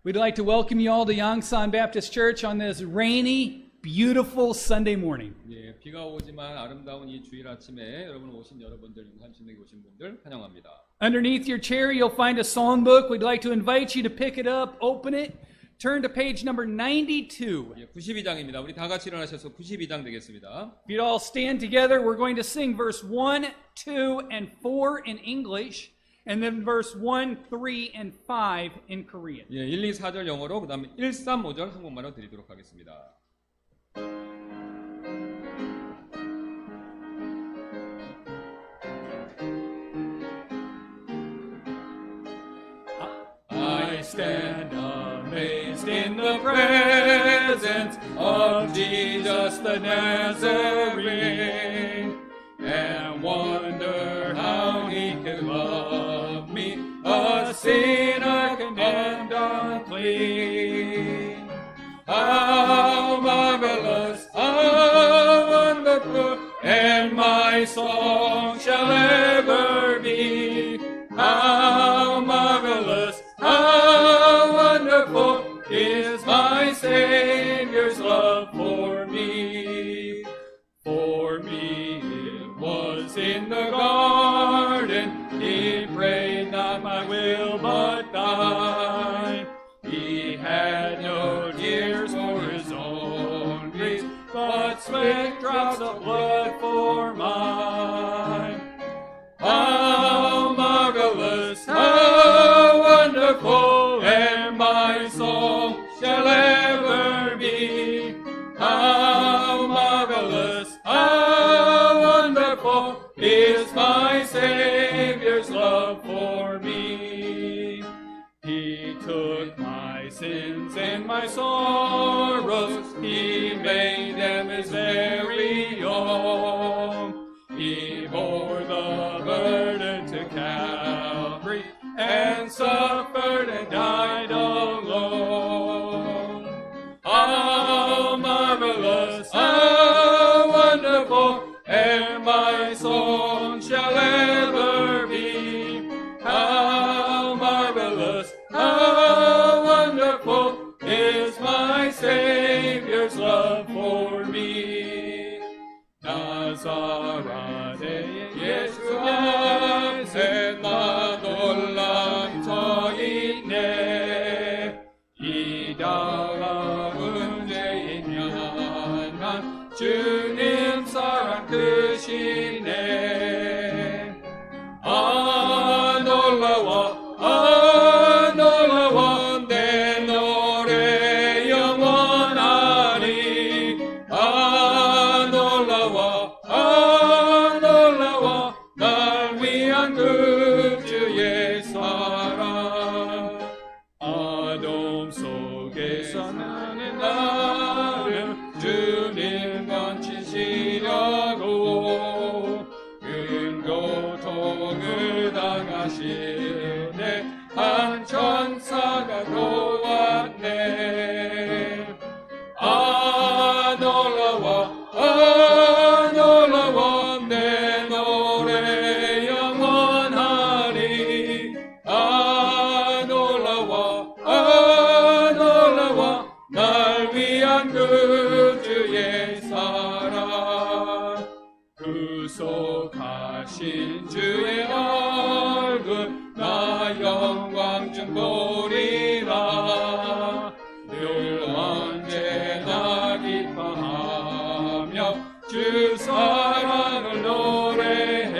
We'd like to welcome you all to Yangsan Baptist Church on this rainy, beautiful Sunday morning. 예, 비가 오지만 아름다운 이 주일 아침에 오신 여러분들, 용산신당에 오신 분들 환영합니다. Underneath your chair, you'll find a songbook. We'd like to invite you to pick it up, open it, turn to page number 92. 예, 92장입니다. 우리 다 같이 일어나셔서 92장 되겠습니다. If you'd all stand together, we're going to sing verse 1, 2, and 4 in English, and then verse 1, 3, and 5 in Korean. 예, 1, 2, 4절 영어로, 그 다음에 1, 3, 5절 한국말로 드리도록 하겠습니다. I stand amazed in the presence of Jesus the Nazarene, and wonder how he can love me, a sinner condemned unclean. How marvelous, how wonderful, and my song shall ever be. How marvelous, how wonderful is my Savior's love for me. For me it was in the garden, he prayed not my will but thine. He had no tears for his own griefs, but sweat drops of blood for mine. How marvelous, how wonderful, and my song shall ever be. How marvelous, how wonderful is my Savior's love for me. He took my sins and my sorrows, he made them his very own. suffered and died alone. How marvelous, how wonderful, and my song shall ever be. How marvelous, how wonderful is my Savior's love for me. 나사렛의 예수 안에 나 놀랍 있네. 이 다음은 죄인 난 주님 사랑 크시네. 놀라워 내 노래 영원하리. 놀라워 날 위한 그 주의 사랑. 어둠 속에서 나는 주님 건지시려고 큰 고통을 당하시네. 한 천사가 도왔네. 놀라워 내 노래 영원하리. 놀라워 날 위한 그 주의 사랑. 구속하신 주의 얼굴 나 영광 중 보리라. 늘 언제나 기뻐하며 주 사랑을 노래해.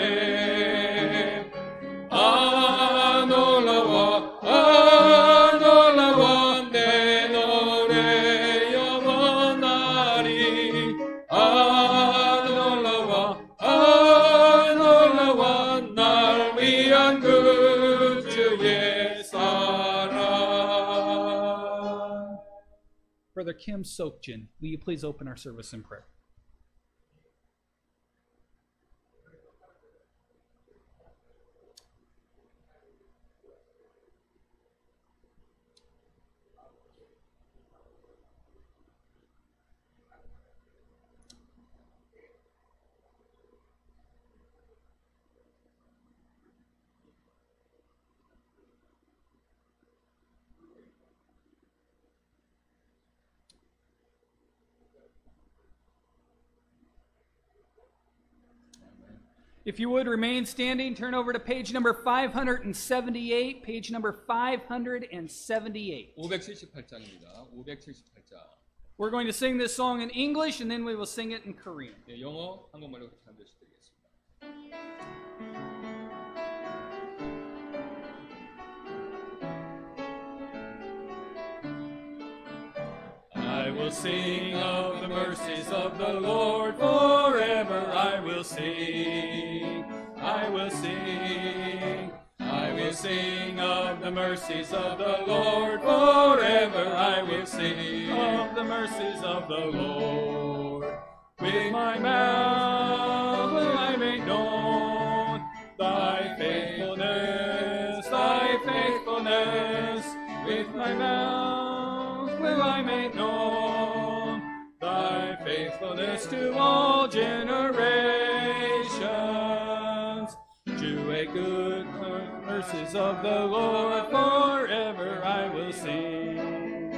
놀라워 내 노래 영원하리. 놀라워 날 위한 그 주의 사랑. Brother Kim Sokjin, will you please open our service in prayer? If you would remain standing, turn over to page number 578. Page number 578. 578장입니다. 578장. We're going to sing this song in English and then we will sing it in Korean. 네, 영어, 한국말로 같이 한 절씩 드리겠습니다. I will sing of the mercies of the Lord forever. I will sing. I will sing. I will sing of the mercies of the Lord forever. I will sing of the mercies of the Lord. With my mouth will I make known thy faithfulness, thy faithfulness. With my mouth will I make known thy faithfulness to all generations. 주의 good mercies of the Lord forever I will sing.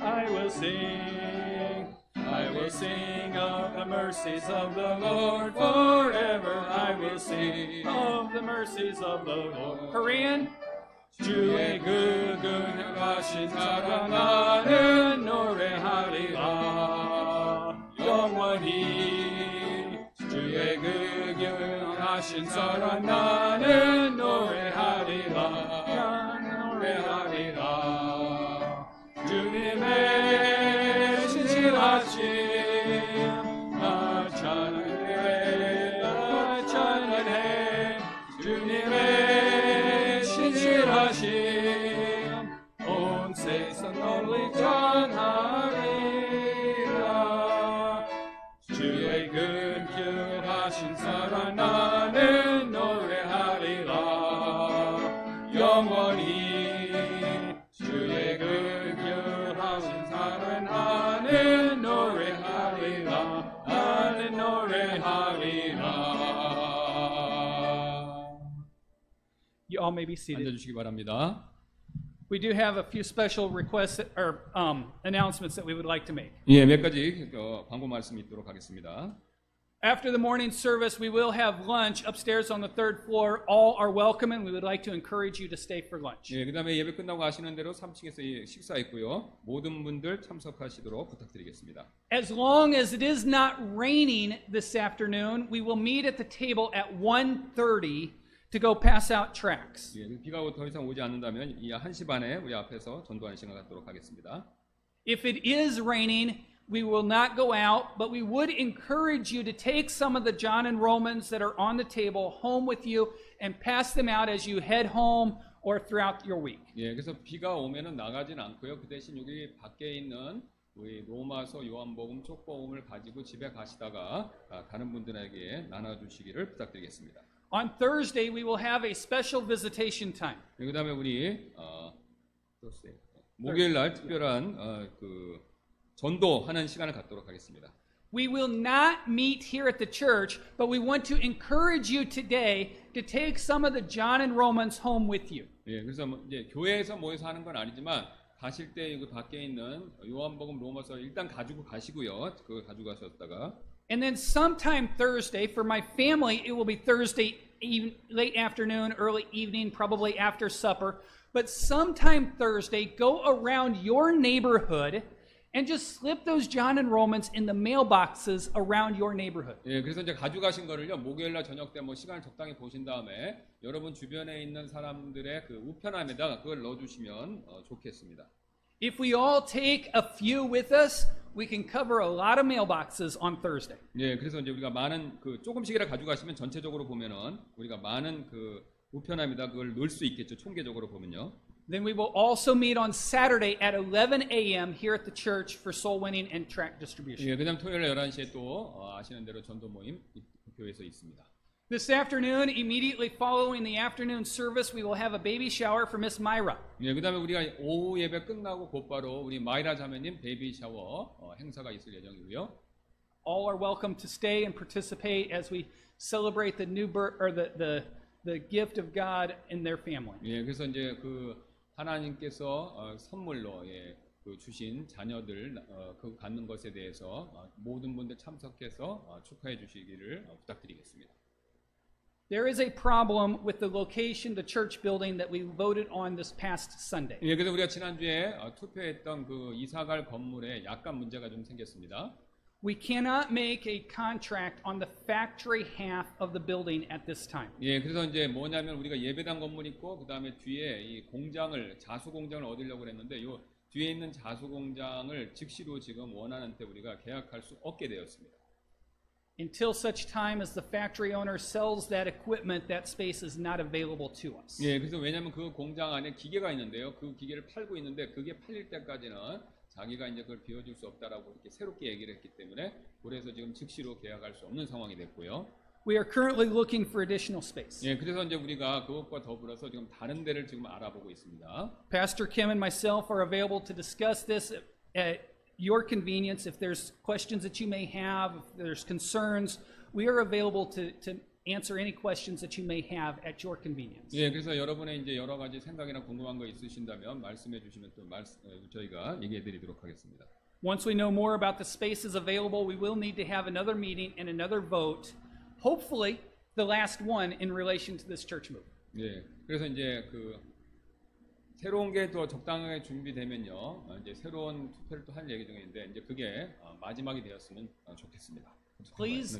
I will sing. I will sing of the mercies of the Lord forever. I will sing of the mercies of the Lord. Korean. 주의 그 긍휼하신 사랑 나는 노래하리라 영원히. 주의 그 긍휼하신 사랑 나는 노래하리라 주님의 신실하심 나 찬양해 주님의 신실하심 온 세상 널리 전하리라. 주의 긍휼하신 사랑 나는 노래하리라 영원히. 하리라. You all may be seated. 앉아주시기 바랍니다. We do have a few special requests or announcements that we would like to make. 예, 몇 가지 광고 말씀이 있도록 하겠습니다. After the morning service, we will have lunch upstairs on the third floor. All are welcome, and we would like to encourage you to stay for lunch. 예, 그다음에 예배 끝나고 아시는 대로 3층에서 식사 있고요. 모든 분들 참석하시도록 부탁드리겠습니다. As long as it is not raining this afternoon, we will meet at the table at 1:30 to go pass out tracts. 예, 비가 더 이상 오지 않는다면 이 1시 반에 우리 앞에서 전도하는 시간 갖도록 하겠습니다. If it is raining, we will not go out, but we would encourage you to take some of the John and Romans that are on the table home with you and pass them out as you head home or throughout your week. 예, 그래서 비가 오면은 나가진 않고요. 그 대신 여기 밖에 있는 우리 로마서, 요한복음, 족복음을 가지고 집에 가시다가 다른 분들에게 나눠주시기를 부탁드리겠습니다. On Thursday, we will have a special visitation time. 예, 그다음에 우리 목요일 날 특별한 전도하는 시간을 갖도록 하겠습니다. We will not meet here at the church, but we want to encourage you today to take some of the John and Romans home with you. 예, 그래서 이제 교회에서 모여서 하는 건 아니지만 가실 때 그 밖에 있는 요한복음, 로마서 일단 가지고 가시고요. 그거 가지고 가셨다가 And then sometime Thursday, for my family, it will be Thursday late afternoon, early evening, probably after supper. But sometime Thursday, go around your neighborhood and just slip those John and Romans in the mailboxes around your neighborhood. 예, 그래서 이제 가져가신 거를요, 목요일 날 저녁 때 뭐 시간을 적당히 보신 다음에 여러분 주변에 있는 사람들의 그 우편함에다가 그걸 넣어주시면 좋겠습니다. If we all take a few with us, we can cover a lot of mailboxes on Thursday. 예, 그래서 이제 우리가 많은 조금씩이라 가져가시면 전체적으로 보면은 우리가 많은 우편함에다 그걸 넣을 수 있겠죠. 총계적으로 보면요. Then we will also meet on Saturday at 11 a.m. here at the church for soul winning and tract distribution. 예, 그다음 토요일 11시에 또 아시는 대로 전도 모임 교회에서 있습니다. This afternoon, immediately following the afternoon service, we will have a baby shower for Miss Myra. 예, 그다음에 우리가 오후 예배 끝나고 곧바로 우리 마이라 자매님 베이비 샤워 행사가 있을 예정이고요. All are welcome to stay and participate as we celebrate the new birth or the gift of God in their family. 예, 그래서 이제 하나님께서 선물로 주신 자녀들 갖는 것에 대해서 모든 분들 참석해서 축하해 주시기를 부탁드리겠습니다. There is a problem with the location, the church building that we voted on this past Sunday. 예, 그래서 우리가 지난주에 투표했던 이사갈 건물에 약간 문제가 좀 생겼습니다. We cannot make a contract on the factory half of the building at this time. 예, 그래서 이제 뭐냐면 우리가 예배당 건물 있고 그다음에 뒤에 이 자수 공장을 얻으려고 했는데 요 뒤에 있는 자수 공장을 즉시로 지금 원하는 때 우리가 계약할 수 없게 되었습니다. Until such time as the factory owner sells that equipment, that space is not available to us. 예, 그래서 왜냐면 그 공장 안에 기계가 있는데요. 그 기계를 팔고 있는데 그게 팔릴 때까지는 자기가 이제 그걸 비워줄 수 없다라고 이렇게 새롭게 얘기를 했기 때문에 그래서 지금 즉시로 계약할 수 없는 상황이 됐고요. We are currently looking for additional space. 예, 그래서 이제 우리가 그것과 더불어서 지금 다른 데를 지금 알아보고 있습니다. Pastor Kim and myself are available to discuss this at your convenience. If there's questions that you may have, if there's concerns, we are available to answer any questions that you may have at your convenience. 예, 그래서 여러분의 이제 여러 가지 생각이나 궁금한 거 있으신다면 말씀해 주시면 또 저희가 얘기해 드리도록 하겠습니다. Once we know more about the spaces available, we will need to have another meeting and another vote, hopefully the last one in relation to this church move. 예, 그래서 이제 새로운 게 더 적당하게 준비되면요, 이제 새로운 투표를 또 할 예정 중인데 이제 그게 마지막이 되었으면 좋겠습니다. Please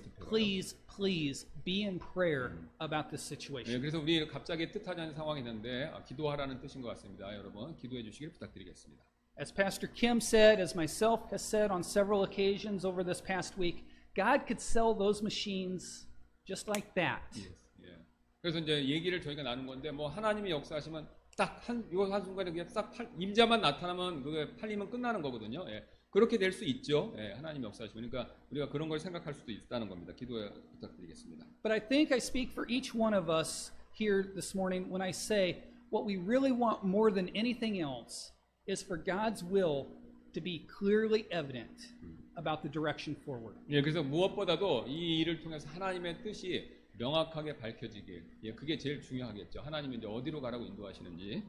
be in prayer about this situation. 네, 그래서 우리 갑자기 뜻하지 않은 상황이 있는데 기도하라는 뜻인 것 같습니다. 여러분 기도해 주시길 부탁드리겠습니다. As Pastor Kim said, as myself has said on several occasions over this past week, God could sell those machines just like that. 예. 그래서 이제 얘기를 저희가 나눈 건데 뭐 하나님이 역사하시면 딱 한 순간에 그냥 딱 임자만 나타나면 그게 팔리면 끝나는 거거든요. 예. 그렇게 될 수 있죠. 예, 하나님 역사하시면. 그러니까 우리가 그런 걸 생각할 수도 있다는 겁니다. 기도해 부탁드리겠습니다. But I think I speak for each one of us here this morning when I say what we really want more than anything else is for God's will to be clearly evident about the direction forward. 예, 그래서 무엇보다도 이 일을 통해서 하나님의 뜻이 명확하게 밝혀지길, 예, 그게 제일 중요하겠죠. 하나님이 이제 어디로 가라고 인도하시는지.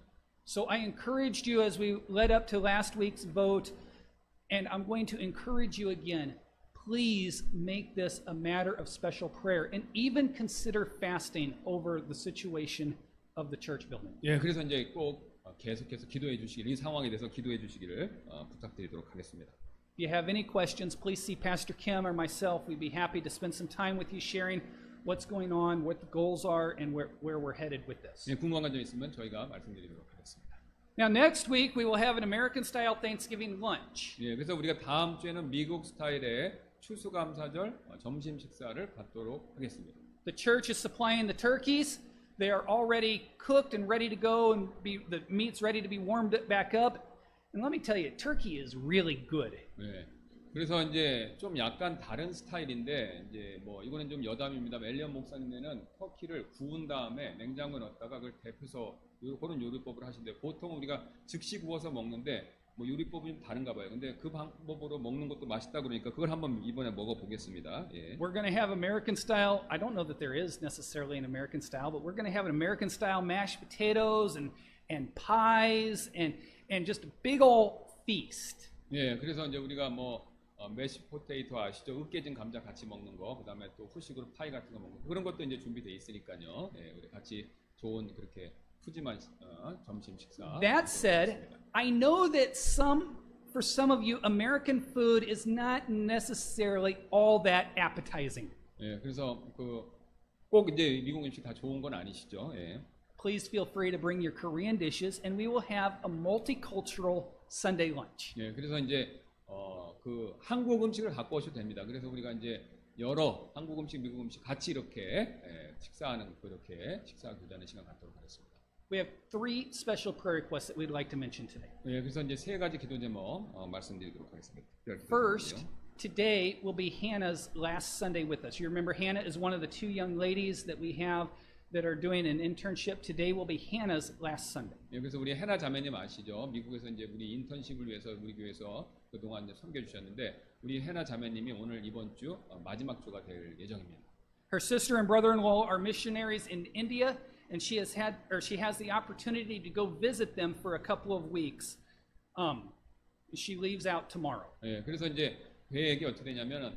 So I encouraged you as we led up to last week's vote, and I'm going to encourage you again. Please make this a matter of special prayer, and even consider fasting over the situation of the church building. 예, 그래서 이제 꼭 계속해서 기도해 주시길, 이 상황에 대해서 기도해 주시기를 부탁드리도록 하겠습니다. If you have any questions, please see Pastor Kim or myself. We'd be happy to spend some time with you sharing what's going on, what the goals are, and where we're headed with this. 예, 궁금한 점 있으면 저희가 말씀드리도록 하겠습니다. Now, next week, we will have an American-style Thanksgiving lunch. 예, 그래서 우리가 다음 주에는 미국 스타일의 추수감사절 점심 식사를 갖도록 하겠습니다. The church is supplying the turkeys. They are already cooked and ready to go, and the meat's ready to be warmed back up. And let me tell you, turkey is really good. 예, 그래서 이제 좀 약간 다른 스타일인데 이제 뭐 이거는 좀 여담입니다. 엘리언 목사님네는 터키를 구운 다음에 냉장고에 넣었다가 그걸 데펴서 그런 요리법을 하신대요. 보통 우리가 즉시 구워서 먹는데 뭐 요리법이 좀 다른가 봐요. 근데 그 방법으로 먹는 것도 맛있다 그러니까 그걸 한번 이번에 먹어보겠습니다. 예. We're going to have American style. I don't know that there is necessarily an American style, but we're going to have an American style mashed potatoes and pies and just a big old feast. 예, 그래서 이제 우리가 뭐 메시 포테이토 아시죠? 으깨진 감자 같이 먹는 거, 그다음에 또 후식으로 파이 같은 거 먹는 거 그런 것도 이제 준비돼 있으니까요. 예, 우리 같이 좋은 그렇게 푸짐한 점심 식사. That said, I know that for some of you, American food is not necessarily all that appetizing. 예, 그래서 꼭 이제 미국 음식 다 좋은 건 아니시죠? 예. Please feel free to bring your Korean dishes, and we will have a multicultural Sunday lunch. 예, 그래서 이제 한국 음식을 갖고 오셔도 됩니다. 그래서 우리가 이제 여러 한국 음식, 미국 음식 같이 이렇게 식사하는 그렇게 식사 교제하는 시간 갖도록 하겠습니다. We have 3 special prayer requests that we'd like to mention today. 예, 그래서 이제 3가지 기도 제목 말씀드리도록 하겠습니다. First, today will be Hannah's last Sunday with us. You remember Hannah is one of the 2 young ladies that we have that are doing an internship. Today will be Hannah's last Sunday. 예, 그래서 우리 해나 자매님 아시죠? 미국에서 이제 우리 인턴십을 위해서 우리 교회에서 그동안 이제 섬겨 주셨는데 우리 해나 자매님이 오늘 이번 주 마지막 주가 될 예정입니다. Her sister and brother-in-law are missionaries in India, and she has the opportunity to go visit them for a couple of weeks. She leaves out tomorrow. 예, 그래서 이제 계획이 어떻게 되냐면은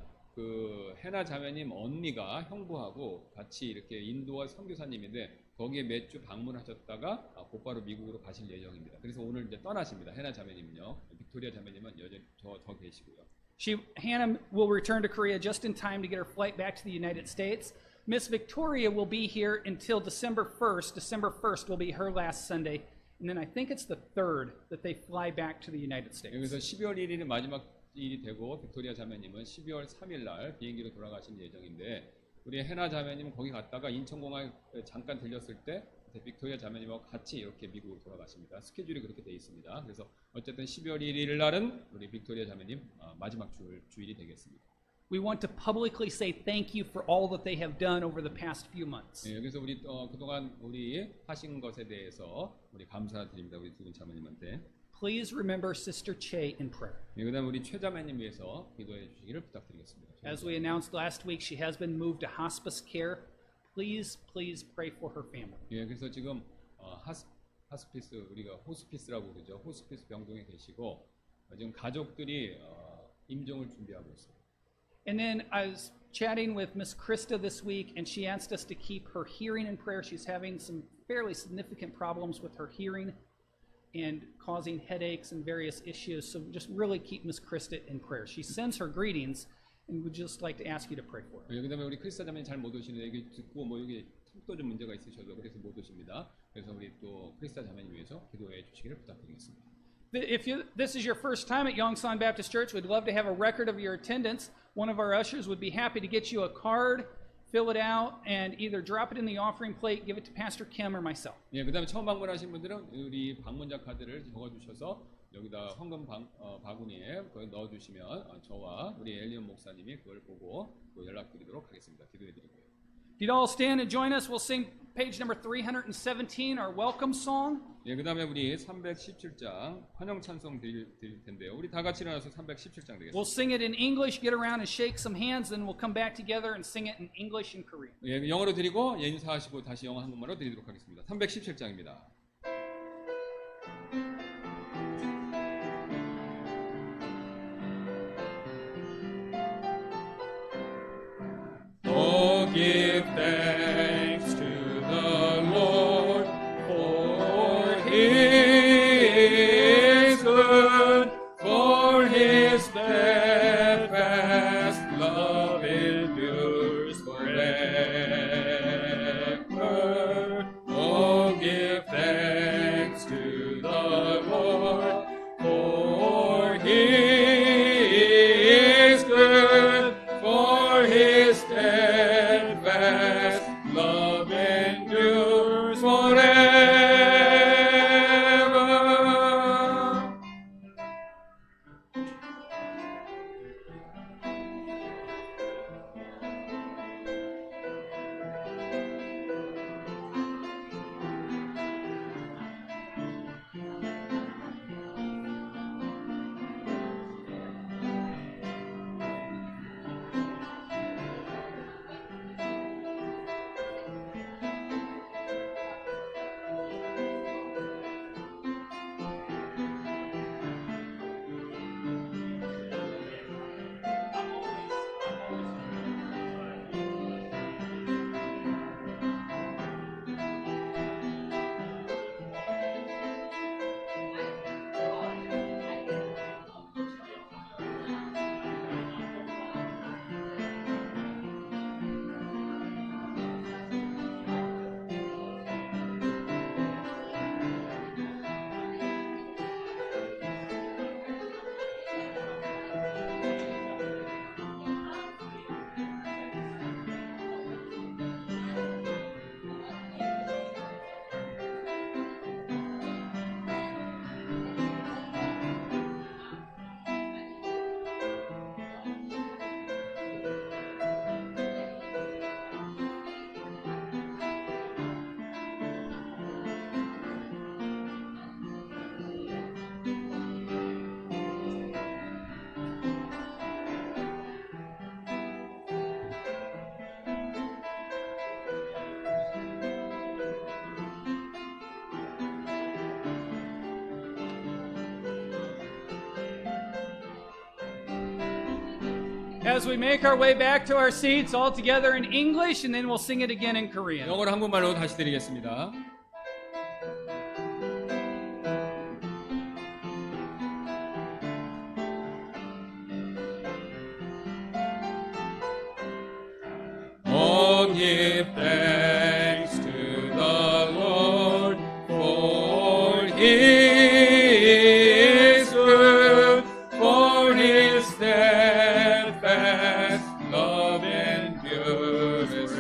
해나 자매님 언니가 형부하고 같이 이렇게 인도와 선교사님인데 거기에 몇 주 방문하셨다가 곧바로 미국으로 가실 예정입니다. 그래서 오늘 이제 떠나십니다. 해나 자매님은요. 빅토리아 자매님은 여전히 더 계시고요. Hannah will return to Korea just in time to get her flight back to the United States. Miss Victoria will be here until December 1st. December 1st will be her last Sunday. And then I think it's the 3rd that they fly back to the United States. 그래서 12월 1일이 마지막 일이 되고 빅토리아 자매님은 12월 3일 날 비행기로 돌아가신 예정인데 우리 해나 자매님은 거기 갔다가 인천공항에 잠깐 들렸을 때 빅토리아 자매님하고 같이 이렇게 미국으로 돌아가십니다. 스케줄이 그렇게 돼 있습니다. 그래서 어쨌든 12월 1일 날은 우리 빅토리아 자매님 마지막 주일이 되겠습니다. We want to publicly say thank you for all that they have done over the past few months. 예, 그래서 우리 그동안 우리 하신 것에 대해서 우리 감사드립니다. 우리 두 분 자매님한테. Please remember Sister Che in prayer. 예, 그다음 우리 최 자매님 위해서 기도해 주시기를 부탁드리겠습니다. As we announced last week, she has been moved to hospice care. Please pray for her family. 예, 그래서 지금 하스피스 우리가 호스피스라고 그러죠. 호스피스 병동에 계시고 지금 가족들이 임종을 준비하고 있어요. And then I was chatting with Miss Krista this week, and she asked us to keep her hearing in prayer. She's having some fairly significant problems with her hearing and causing headaches and various issues. So just really keep Miss Krista in prayer. She sends her greetings, and would just like to ask you to pray for her. 예, 그다음에 우리 크리스타 자매님 잘 못 오시는데 이게 듣고 뭐 여기 턱도 좀 문제가 있으셔서 그래서 못 오십니다. 그래서 우리 또 크리스타 자매님 위해서 기도해 주시기를 부탁드리겠습니다. If this is your first time at Yongsan Baptist Church, we'd love to have a record of your attendance. One of our ushers would be happy to get you a card, fill it out, and either drop it in the offering plate, give it to Pastor Kim or myself. 예, 그다음에 처음 방문하신 분들은 우리 방문자 카드를 적어주셔서 여기다 헌금 바구니에 그걸 넣어주시면 저와 우리 엘리언 목사님이 그걸 보고 또 연락드리도록 하겠습니다. 기도해드리고요. If you'd all stand and join us, we'll sing page number 317, our welcome song. 예, 그 다음에 우리 317장 환영 찬송 드릴 텐데요. 우리 다 같이 일어나서 317장 되겠습니다. We'll sing it in English, get around and shake some hands, then we'll come back together and sing it in English and Korean. 예, 영어로 드리고 예, 인사하시고 다시 영어 한국말로 드리도록 하겠습니다. 317장입니다. Oh, give thanks to the Lord, for He is good, for His steadfast love endures forever. Oh, give thanks to the Lord, for He is good, for His steadfast love endures forever. As we make our way back to our seats, all together in English, and then we'll sing it again in Korean. 영어로 한국말로 다시 드리겠습니다. Oh, give thanks to the Lord, for He is good, for His steadfast love endures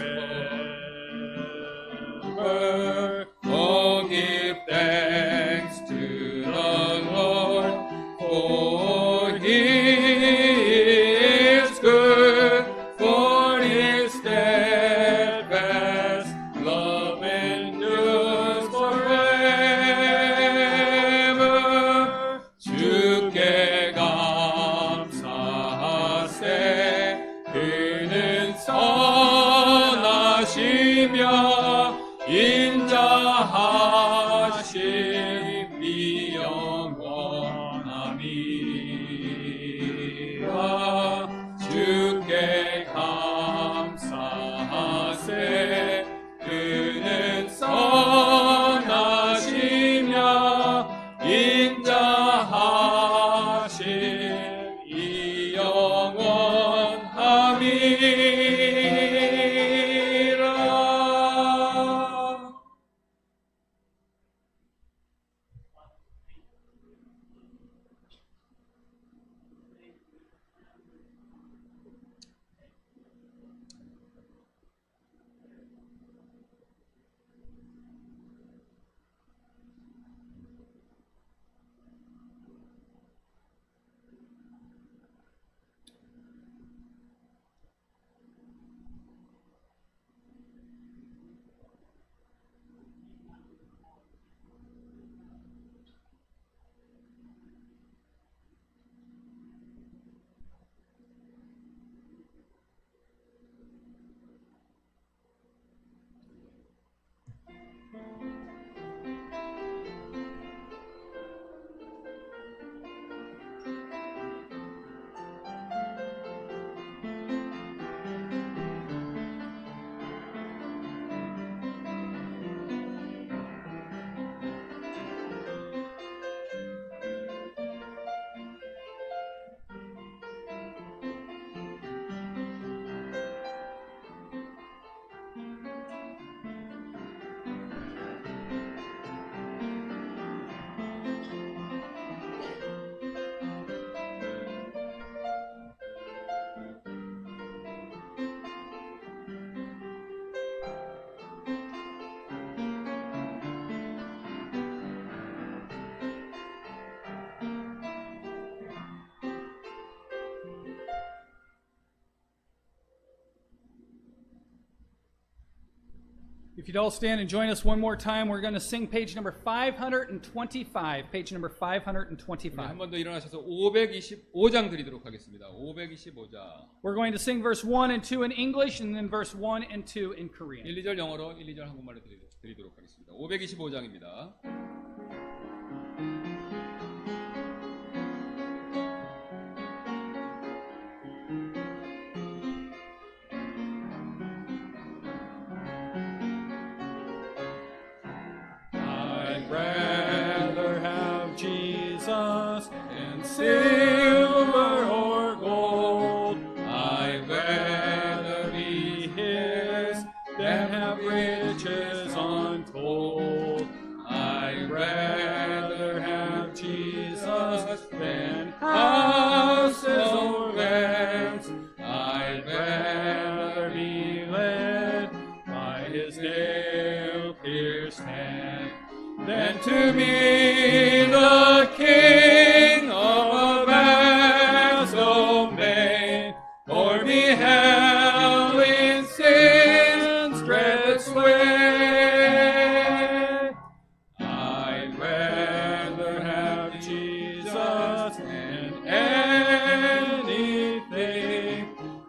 forever. Oh, give thanks to the Lord, for He is good, for His steadfast love endures forever. 주께 감사하세. 그는 선하시며 인자하심이 영원함이라. 주께 감사하세. 그는 선하시며 인자하심이 영원함이라. If you'd all stand and join us one more time, we're going to sing page number 525. Page number 한 525. 번 더 일어나셔서 525장 드리도록 하겠습니다. 525장. We're going to sing verse 1 and 2 in English and then verse 1 and 2 in Korean. 1, 2절 영어로 1, 2절 한국말로 드리도록 하겠습니다. 525장입니다. I'd rather have Jesus than silver or gold. I'd rather be His than have riches untold. I'd rather have Jesus than houses or lands. I'd rather be led by His nail-pierced hand than to be the king of a vast domain, or be held in sin's dread sway. I'd rather have Jesus than anything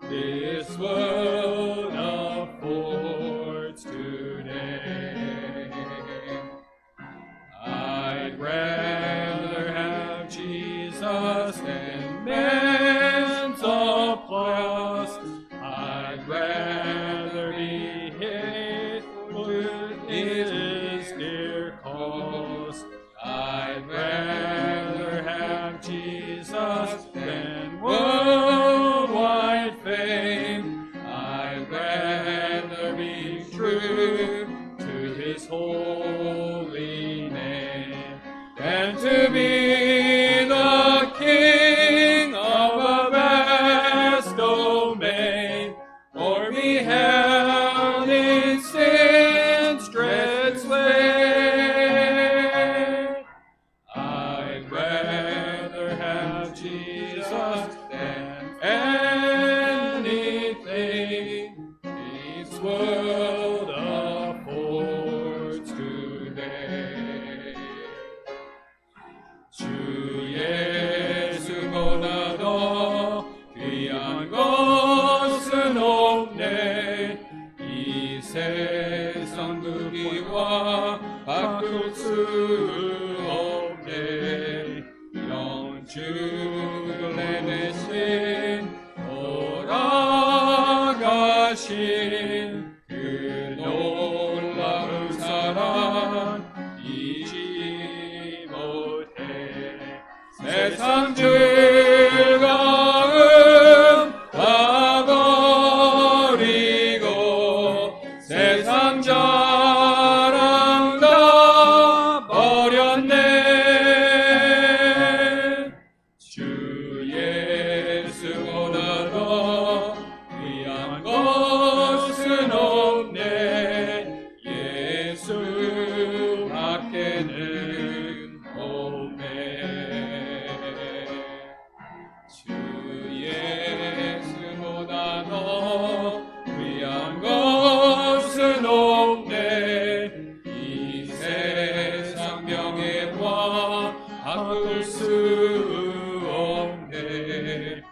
this world affords today. I'd rather have Jesus than man's applause. I'd rather be His with His dear cause. I'd rather have Jesus than worldwide fame. I'd rather be true to His holy name than to be the king of a vast domain, or be held in sin's dread sway. I'd rather have Jesus than anything this world affords today. 주 예수보다 더 귀한 것은 없네. 이 세상 누기와 바꿀 수 없네. 영주를 내내신 돌아가신 그 놀라운 사랑 잊지 못해. 세상 즐거움 다 버리고 세상 자랑 다 버렸네. 주 예수보다 더 귀한 것은 없네. 예수 밖에는 없네. 주 예수보다 더 귀한 것은 없네. 이 세상 명예와 바꿀 수 없네.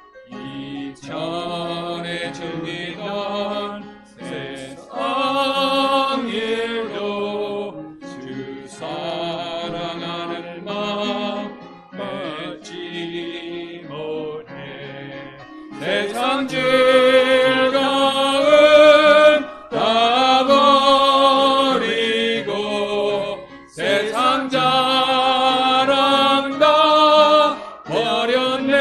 이전에 즐기던 세상 일도 주 사랑하는 마음 잊지 못해. 세상 즐거움 다 버리고 세상 자랑 다 버렸네.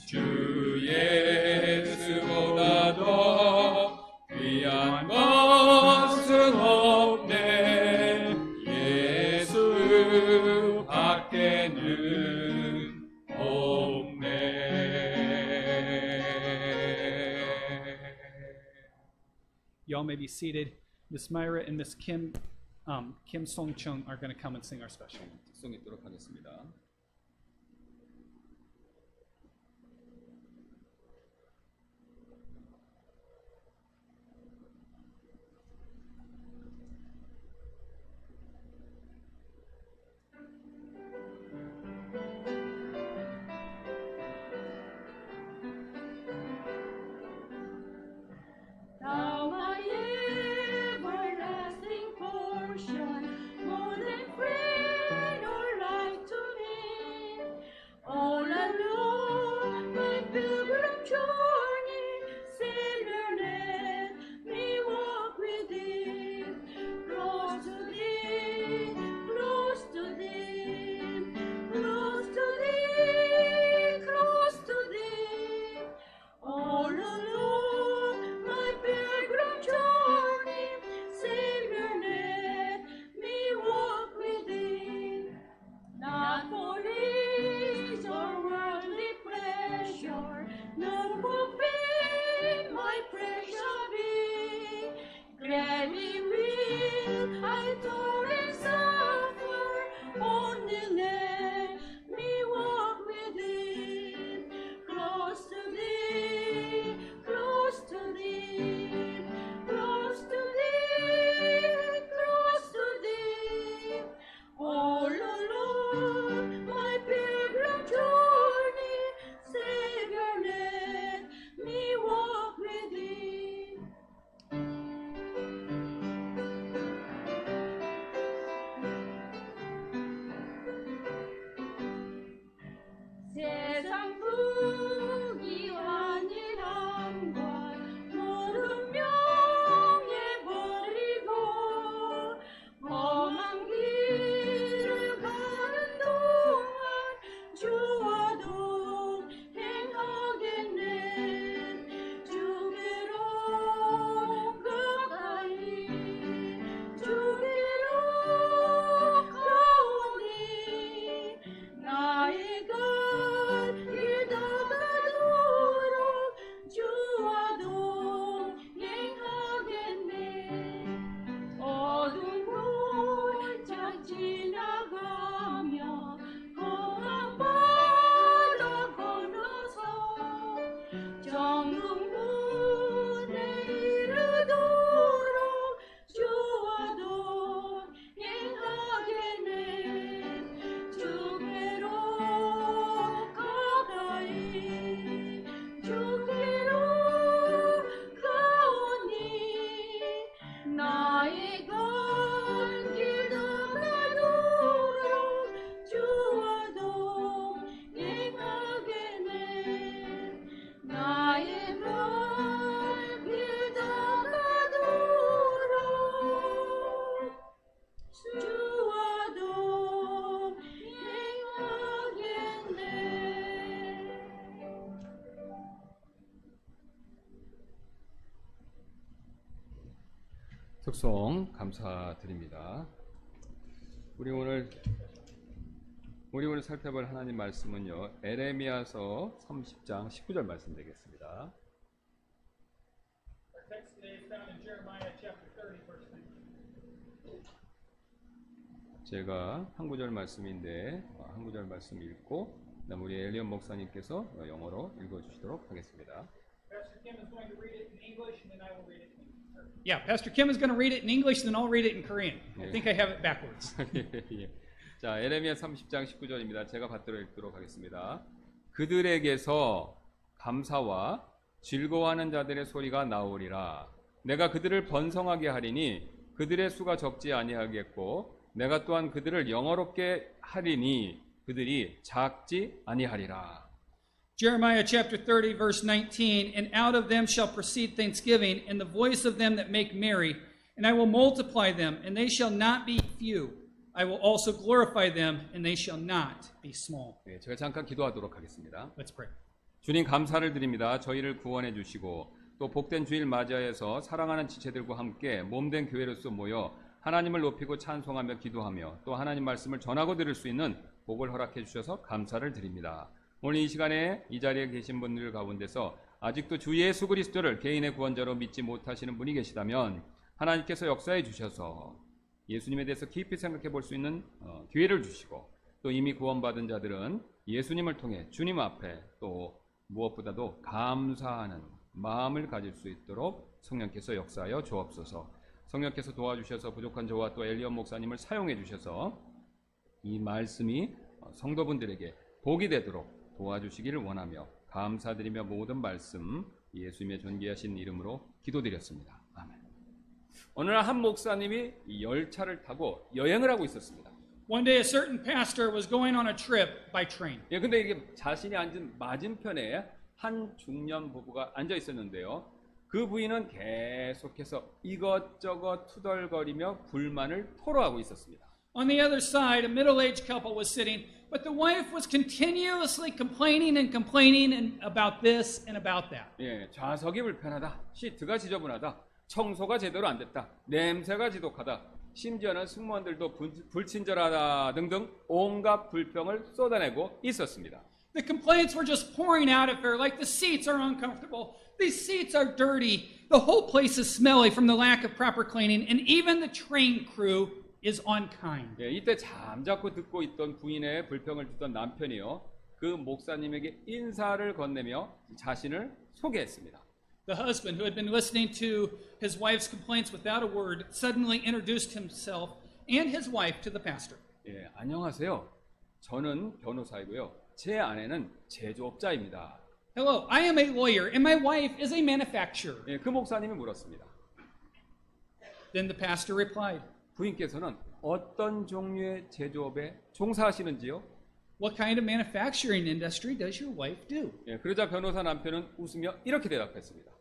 주 예수보다 더 귀한 것은 없네. 예수 밖에는 없네. Y'all may be seated. Miss Myra and Miss Kim Song Chung are going to come and sing our special. 특송 있도록 하겠습니다. my precious being. Gladly will I toil and suffer, only let me walk with thee. Close to thee, close to thee, close to thee, close to thee. All along my pilgrim journey, Savior, let me walk with thee. 세상 부귀한 일 한 관 모든 명예버리고 험한 길을 가는 동안 주와 동행하겠네. 주께로 가까이 주께로 가오니 나의 길 다가도록 주와 동행하겠네. 어두운 골짜 지나가며 험한 바다 건너서 정금문에 이르도록 주와 동행하겠네. 주께로 가까이 주께로 가오니 나의 갈 길 다가도록 주와 동행하겠네. 나의 갈 길 다가도록 주와 동행하겠네. 특송 감사드립니다. 우리 오늘 살펴볼 하나님 말씀은요, 에레미야서 30장 19절 말씀 되겠습니다. Our text today is found in Jeremiah chapter 30, verse 19. 제가 한 구절 말씀인데 한 구절 말씀 읽고 그다음 우리 엘리언 목사님께서 영어로 읽어주시도록 하겠습니다. Pastor Kim is going to read it in English, and then I will read it in Yeah, Pastor Kim is going to read it in English, then I'll read it in Korean. I think I have it backwards. 예. 자, 에레미야 30장 19절입니다. 제가 받들어 읽도록 하겠습니다. 그들에게서 감사와 즐거워하는 자들의 소리가 나오리라. 내가 그들을 번성하게 하리니 그들의 수가 적지 아니하겠고 내가 또한 그들을 영어롭게 하리니 그들이 작지 아니하리라. Jeremiah chapter 30, verse 19, And out of them shall proceed thanksgiving, and the voice of them that make merry, and I will multiply them, and they shall not be few. I will also glorify them, and they shall not be small. 네, 제가 잠깐 기도하도록 하겠습니다. Let's pray. 주님 감사를 드립니다. 저희를 구원해 주시고 또 복된 주일 맞이하여서 사랑하는 지체들과 함께 몸된 교회로서 모여 하나님을 높이고 찬송하며 기도하며 또 하나님 말씀을 전하고 들을 수 있는 복을 허락해 주셔서 감사를 드립니다. 오늘 이 시간에 이 자리에 계신 분들 가운데서 아직도 주 예수 그리스도를 개인의 구원자로 믿지 못하시는 분이 계시다면 하나님께서 역사해 주셔서 예수님에 대해서 깊이 생각해 볼 수 있는 기회를 주시고 또 이미 구원받은 자들은 예수님을 통해 주님 앞에 또 무엇보다도 감사하는 마음을 가질 수 있도록 성령께서 역사하여 주옵소서. 성령께서 도와주셔서 부족한 저와 또 엘리언 목사님을 사용해 주셔서 이 말씀이 성도분들에게 복이 되도록 도와주시기를 원하며 감사드리며 모든 말씀 예수님의 존귀하신 이름으로 기도드렸습니다. 아멘. 어느 날 한 목사님이 열차를 타고 여행을 하고 있었습니다. One day a certain pastor was going on a trip by train. 예, 근데 이게 자신이 앉은 맞은편에 한 중년 부부가 앉아 있었는데요. 그 부인은 계속해서 이것저것 투덜거리며 불만을 토로하고 있었습니다. On the other side, a middle-aged couple was sitting, but the wife was continuously complaining about this and about that. 예, 좌석이 불편하다, 시트가 지저분하다, 청소가 제대로 안 됐다, 냄새가 지독하다, 심지어는 승무원들도 불친절하다 등등 온갖 불평을 쏟아내고 있었습니다. The complaints were just pouring out of her, like the seats are uncomfortable, these seats are dirty, the whole place is smelly from the lack of proper cleaning, and even the train crew is unkind. 예, 이때 잠자코 듣고 있던 부인의 불평을 듣던 남편이요, 그 목사님에게 인사를 건네며 자신을 소개했습니다. The husband, who had been listening to his wife's complaints without a word, suddenly introduced himself and his wife to the pastor. 예, 안녕하세요. 저는 변호사이고요. 제 아내는 제조업자입니다. Hello, I am a lawyer and my wife is a manufacturer. 예, 그 목사님이 물었습니다. Then the pastor replied, 부인께서는 어떤 종류의 제조업에 종사하시는지요? What kind of manufacturing industry does your wife do? 예, 그러자 변호사 남편은 웃으며 이렇게 대답했습니다.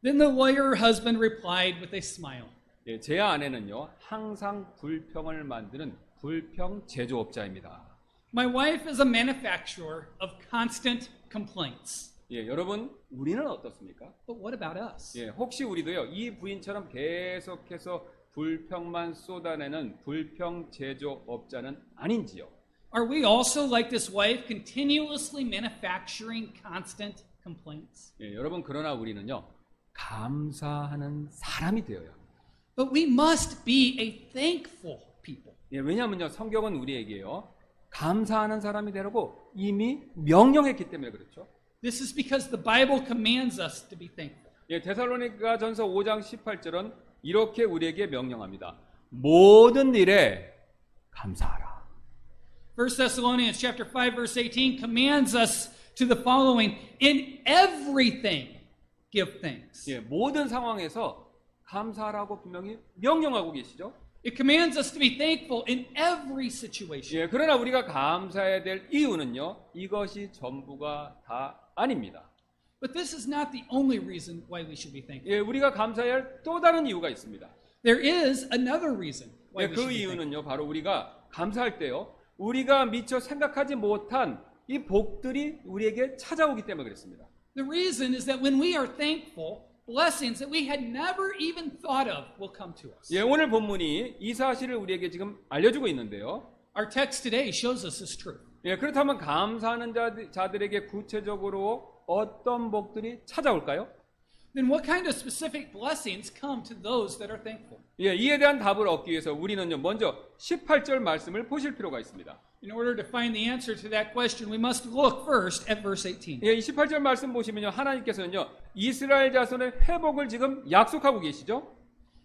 Then the lawyer husband replied with a smile, 예, 제 아내는요, 항상 불평을 만드는 불평 제조업자입니다. My wife is a manufacturer of constant complaints. 예, 여러분, 우리는 어떻습니까? But what about us? 예, 혹시 우리도요, 이 부인처럼 계속해서 불평만 쏟아내는 불평 제조업자는 아닌지요? Are we also like this wife, continuously manufacturing constant complaints? 예, 여러분, 그러나 우리는요, 감사하는 사람이 되어야 합니다. But we must be a thankful people. 예, 왜냐하면요, 성경은 우리에게요, 감사하는 사람이 되라고 이미 명령했기 때문에 그렇죠. This is because the Bible commands us to be thankful. 예, 데살로니가 전서 5장 18절은 이렇게 우리에게 명령합니다. 모든 일에 감사하라. 1 Thessalonians chapter 5 verse 18 commands us to the following, in everything give thanks. 예, 모든 상황에서 감사하라고 분명히 명령하고 계시죠. It commands us to be thankful in every situation. 예, 그러나 우리가 감사해야 될 이유는요, 이것이 전부가 다 아닙니다. But this is not the only reason why we should be thankful. 예, 우리가 감사해야 할 또 다른 이유가 있습니다. There is another reason why 예, we 그 should be thankful. 이유는요, 바로 우리가 감사할 때요, 우리가 미처 생각하지 못한 이 복들이 우리에게 찾아오기 때문에 그렇습니다. The reason is that when we are thankful, blessings that we had never even thought of will come to us. 예, 오늘 본문이 이 사실을 우리에게 지금 알려주고 있는데요. Our text today shows us this truth. 예, 그렇다면 감사하는 자들에게 구체적으로 어떤 복들이 찾아올까요? Then what kind of specific blessings come to those that are thankful? 예, 이에 대한 답을 얻기 위해서 우리는요, 먼저 18절 말씀을 보실 필요가 있습니다. In order to find the answer to that question, we must look first at verse 18. 예, 18절 말씀 보시면요, 하나님께서는요, 이스라엘 자손의 회복을 지금 약속하고 계시죠?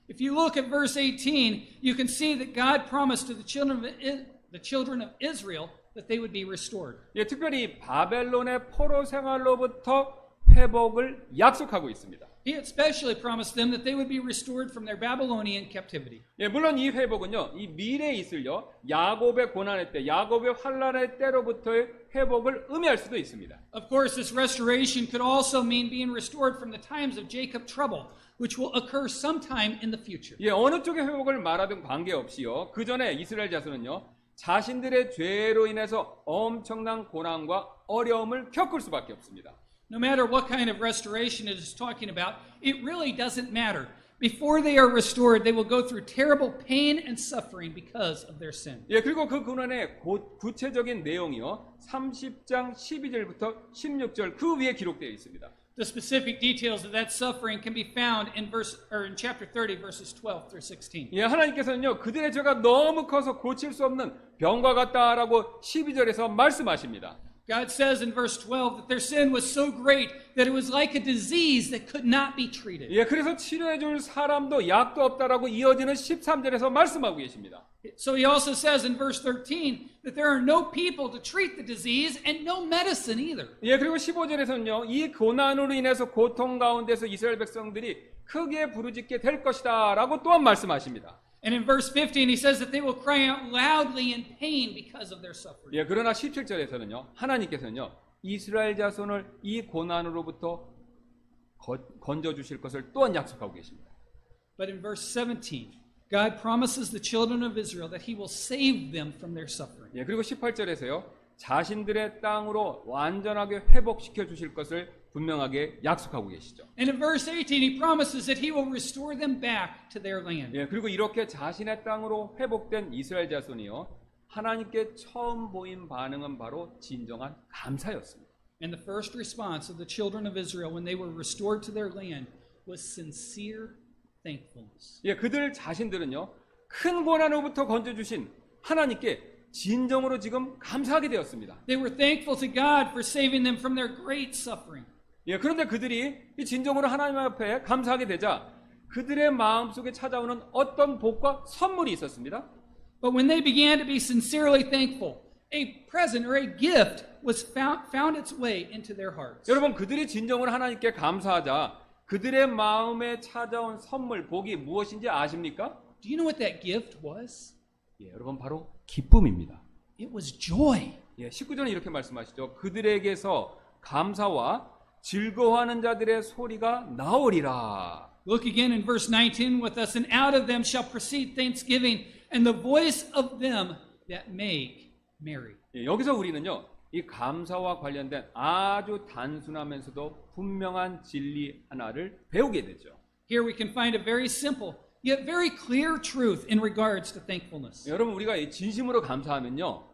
If you look at verse 18, you can see that God promised to the children of Israel that they would be restored. 예, 특별히 바벨론의 포로 생활로부터 회복을 약속하고 있습니다. He had specially promised them that they would be restored from their Babylonian captivity. 예, 물론 이 회복은요, 이 미래에 있을요, 야곱의 고난의 때, 야곱의 환란의 때로부터의 회복을 의미할 수도 있습니다. Of course, this restoration could also mean being restored from the times of Jacob trouble, which will occur sometime in the future. 예, 어느 쪽의 회복을 말하든 관계없이요, 그 전에 이스라엘 자손은요, 자신들의 죄로 인해서 엄청난 고난과 어려움을 겪을 수밖에 없습니다. No matter what kind of restoration it is talking about, it really doesn't matter. Before they are restored, they will go through terrible pain and suffering because of their sin. 예, 그리고 그 고난의 구체적인 내용이요, 30장 12절부터 16절 그 위에 기록되어 있습니다. The specific details of that suffering can be found in chapter 30, verses 12 through 16. 예, 하나님께서는요, 그들의 죄가 너무 커서 고칠 수 없는 병과 같다라고 12절에서 말씀하십니다. God says in verse 12 that their sin was so great that it was like a disease that could not be treated. 예, 그래서 치료해 줄 사람도 약도 없다라고 이어지는 13절에서 말씀하고 계십니다. So he also says in verse 13 that there are no people to treat the disease and no medicine either. 예, 그리고 15절에서는요, 이 고난으로 인해서 고통 가운데서 이스라엘 백성들이 크게 부르짖게 될 것이다라고 또한 말씀하십니다. And in verse 15 he says that they will cry out loudly in pain because of their suffering. 예, 그러나 17절에서는요, 하나님께서는요, 이스라엘 자손을 이 고난으로부터 건져 주실 것을 또한 약속하고 계십니다. But in verse 17, God promises the children of Israel that he will save them from their suffering. 예, 그리고 18절에서요, 자신들의 땅으로 완전하게 회복시켜 주실 것을 분명하게 약속하고 계시죠. And in verse 18 he promises that he will restore them back to their land. 예, 그리고 이렇게 자신의 땅으로 회복된 이스라엘 자손이요, 하나님께 처음 보인 반응은 바로 진정한 감사였습니다. And the first response of the children of Israel when they were restored to their land was sincere thankfulness. 예, 그들 자신들은요, 큰 고난으로부터 건져주신 하나님께 진정으로 지금 감사하게 되었습니다. They were thankful to God for saving them from their great suffering. 예, 그런데 그들이 이 진정으로 하나님 앞에 감사하게 되자 그들의 마음속에 찾아오는 어떤 복과 선물이 있었습니다. But when they began to be sincerely thankful, a present or a gift was found its way into their hearts. 여러분, 그들이 진정으로 하나님께 감사하자 그들의 마음에 찾아온 선물, 복이 무엇인지 아십니까? Do you know what that gift was? 예, 여러분, 바로 기쁨입니다. It was joy. 예, 19절은 이렇게 말씀하시죠. 그들에게서 감사와 즐거워하는 자들의 소리가 나오리라. Look again in verse 19 with us. And out of them shall proceed thanksgiving and the voice of them that make merry. 예, 여기서 우리는요, 이 감사와 관련된 아주 단순하면서도 분명한 진리 하나를 배우게 되죠. Here we can find a very simple yet very clear truth in regards to thankfulness. 예, 여러분, 우리가 이 진심으로 감사하면요,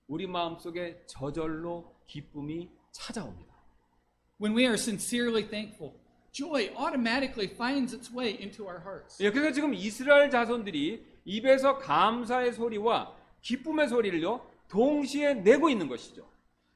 우리 마음속에 저절로 기쁨이 찾아옵니다. When we are sincerely thankful, joy automatically finds its way into our hearts. 예, 그래서 지금 이스라엘 자손들이 입에서 감사의 소리와 기쁨의 소리를요, 동시에 내고 있는 것이죠.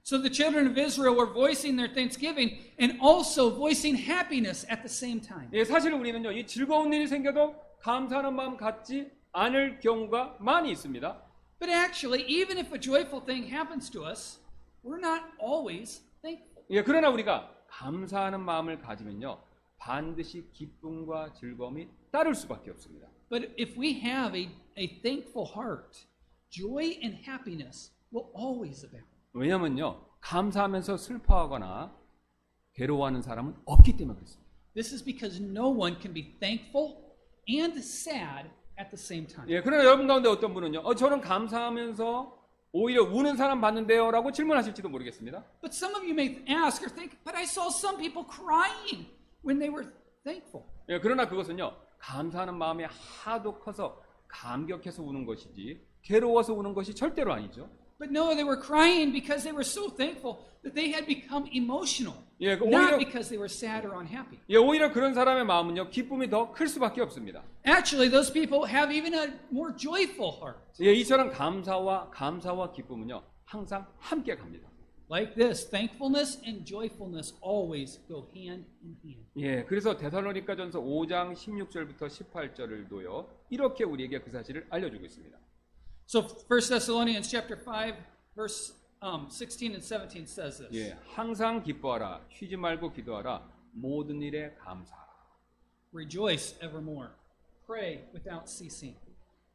So the children of Israel were voicing their thanksgiving and also voicing happiness at the same time. 예, 사실 우리는요, 이 즐거운 일이 생겨도 감사하는 마음 갖지 않을 경우가 많이 있습니다. But actually, even if a joyful thing happens to us, we're not always thankful. 예, 그러나 우리가 감사하는 마음을 가지면요, 반드시 기쁨과 즐거움이 따를 수밖에 없습니다. But if we have a thankful heart, joy and happiness will always abound. 왜냐면요, 감사하면서 슬퍼하거나 괴로워하는 사람은 없기 때문에 그렇습니다. This is because no one can be thankful and sad at the same time. 예, 그러나 여러분 가운데 어떤 분은요, 저는 감사하면서 오히려 우는 사람 봤는데요 라고 질문하실지도 모르겠습니다. But some of you may ask or think, but I saw some people crying when they were thankful. 예, 그러나 그것은요, 감사하는 마음이 하도 커서 감격해서 우는 것이지 괴로워서 우는 것이 절대로 아니죠. But no, they were crying because they were so thankful that they had become emotional. 예, Not 오히려, because they were sad or unhappy. 예, 오히려 그런 사람의 마음은요, 기쁨이 더 클 수밖에 없습니다. Actually, those people have even a more joyful heart. 예, 이처럼 감사와 기쁨은요, 항상 함께 갑니다. Like this, thankfulness and joyfulness always go hand in hand. 예, 그래서 데살로니가전서 5장 16절부터 18절을도요, 이렇게 우리에게 그 사실을 알려주고 있습니다. So 1 Thessalonians chapter 5, verse 16 and 17 says this. 예, 항상 기뻐하라, 쉬지 말고 기도하라, 모든 일에 감사하라. Rejoice evermore. Pray without ceasing.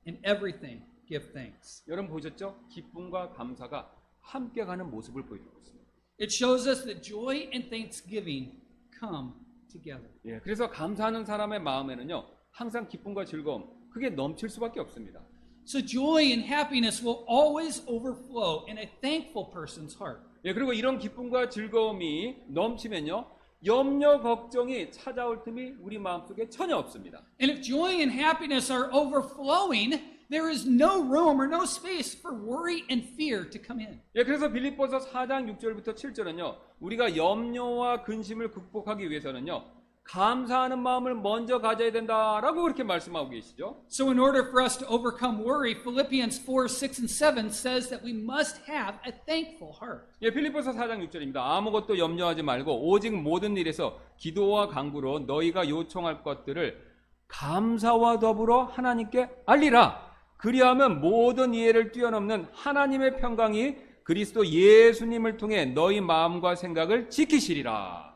In everything give thanks. 여러분 보셨죠? 기쁨과 감사가 함께 가는 모습을 보여주고 있습니다. It shows us that joy and thanksgiving come together. 예, 그래서 감사하는 사람의 마음에는요, 항상 기쁨과 즐거움, 그게 넘칠 수밖에 없습니다. So joy and happiness will always overflow in a thankful person's heart. 예, 그리고 이런 기쁨과 즐거움이 넘치면요, 염려, 걱정이 찾아올 틈이 우리 마음속에 전혀 없습니다. And if joy and happiness are overflowing, there is no room or no space for worry and fear to come in. 예, 그래서 빌립보서 4장 6절부터 7절은요, 우리가 염려와 근심을 극복하기 위해서는요, 감사하는 마음을 먼저 가져야 된다라고 그렇게 말씀하고 계시죠. So in order for us to overcome worry, Philippians 4, 6, and 7 says that we must have a thankful heart. 예, 필리포서 4장 6절입니다. 아무것도 염려하지 말고 오직 모든 일에서 기도와 간구로 너희가 요청할 것들을 감사와 더불어 하나님께 알리라. 그리하면 모든 이해를 뛰어넘는 하나님의 평강이 그리스도 예수님을 통해 너희 마음과 생각을 지키시리라.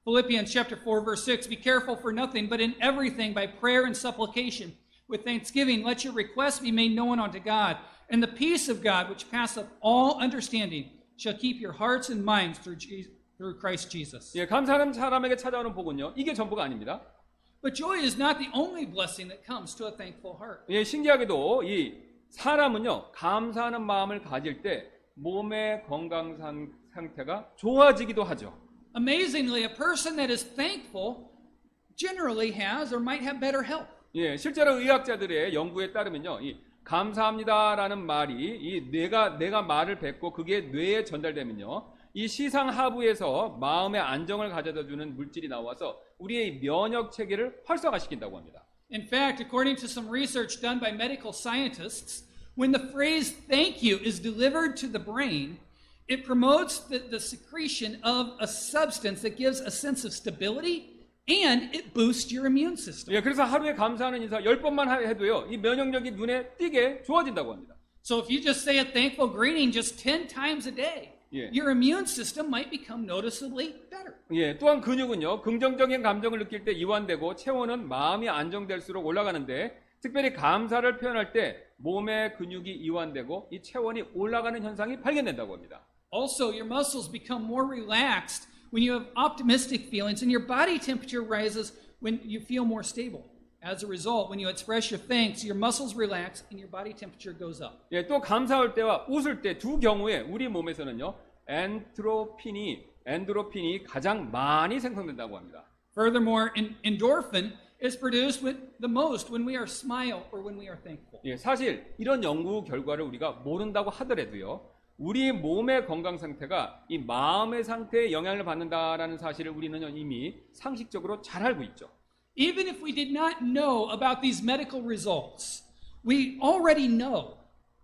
Philippians chapter 4, verse 6, Be careful for nothing, but in everything by prayer and supplication, with thanksgiving, let your requests be made known unto God, and the peace of God, which passeth all understanding, shall keep your hearts and minds through Christ Jesus. 예, 감사하는 사람에게 찾아오는 복은요, 이게 전부가 아닙니다. But joy is not the only blessing that comes to a thankful heart. 예, 신기하게도 이 사람은요, 감사하는 마음을 가질 때 몸의 건강 상태가 좋아지기도 하죠. Amazingly, a person that is thankful generally has or might have better health. 예, 실제로 의학자들의 연구에 따르면요, 이 감사합니다라는 말이 이 내가 말을 뱉고 그게 뇌에 전달되면요. 이 시상 하부에서 마음의 안정을 가져다 주는 물질이 나와서 우리의 면역 체계를 활성화시킨다고 합니다. In fact, according to some research done by medical scientists, when the phrase thank you is delivered to the brain, it promotes the secretion of a substance that gives a sense of stability and it boosts your immune system. 예, 그래서 하루에 감사하는 인사 10번만 해도요. 이 면역력이 눈에 띄게 좋아진다고 합니다. So if you just say a thankful greeting just 10 times a day, Yeah. your immune system might become noticeably better. 예, 또한 근육은요. 긍정적인 감정을 느낄 때 이완되고 체온은 마음이 안정될수록 올라가는데 특별히 감사를 표현할 때 몸의 근육이 이완되고 이 체온이 올라가는 현상이 발견된다고 합니다. Also, your muscles become more relaxed when you have optimistic feelings, and your body temperature rises when you feel more stable. As a result, when you express your thanks, your muscles relax and your body temperature goes up. 예, 또 감사할 때와 웃을 때 두 경우에 우리 몸에서는요. 엔도르핀이 가장 많이 생성된다고 합니다. Furthermore, endorphin is produced the most when we are smile or when we are thankful. 예, 사실 이런 연구 결과를 우리가 모른다고 하더라도요. 우리 몸의 건강 상태가 이 마음의 상태에 영향을 받는다라는 사실을 우리는 이미 상식적으로 잘 알고 있죠. Even if we did not know about these medical results, we already know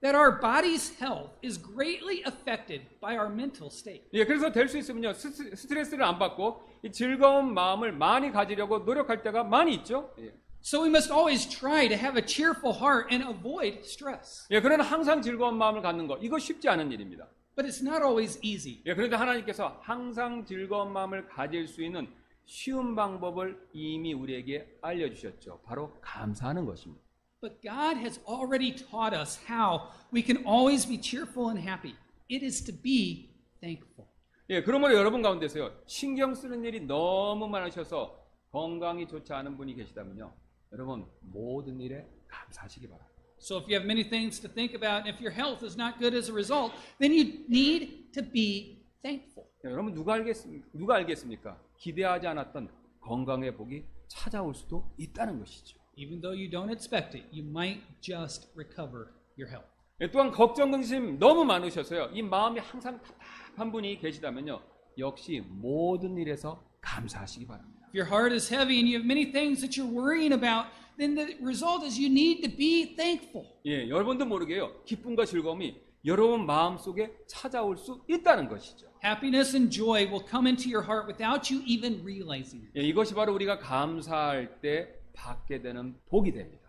that our body's health is greatly affected by our mental state. 예, 그래서 될 수 있으면요. 스트레스를 안 받고 이 즐거운 마음을 많이 가지려고 노력할 때가 많이 있죠. 예. So we must always try to have a cheerful heart and avoid stress. 예, 그러나 항상 즐거운 마음을 갖는 거 이거 쉽지 않은 일입니다. But it's not always easy. 예, 그런데 하나님께서 항상 즐거운 마음을 가질 수 있는 쉬운 방법을 이미 우리에게 알려주셨죠. 바로 감사하는 것입니다. But God has already taught us how we can always be cheerful and happy. It is to be thankful. 예, 그러므로 여러분 가운데서요. 신경 쓰는 일이 너무 많으셔서 건강이 좋지 않은 분이 계시다면요. 여러분 모든 일에 감사하시기 바랍니다. So if you have many things to think about, and if your health is not good as a result, then you need to be thankful. 예, 여러분 누가 알겠습니까? 기대하지 않았던 건강의 복이 찾아올 수도 있다는 것이죠. Even though you don't expect it, you might just recover your health. 예, 또한 걱정, 근심 너무 많으셔서요. 이 마음이 항상 답답한 분이 계시다면요. 역시 모든 일에서 감사하시기 바랍니다. If your heart is heavy and you have many things that you're worrying about, then the result is you need to be thankful. 예, 여러분도 모르게요. 기쁨과 즐거움이 여러분 마음속에 찾아올 수 있다는 것이죠. Happiness and joy will come into your heart without you even realizing it. 예, 이것이 바로 우리가 감사할 때 받게 되는 복이 됩니다.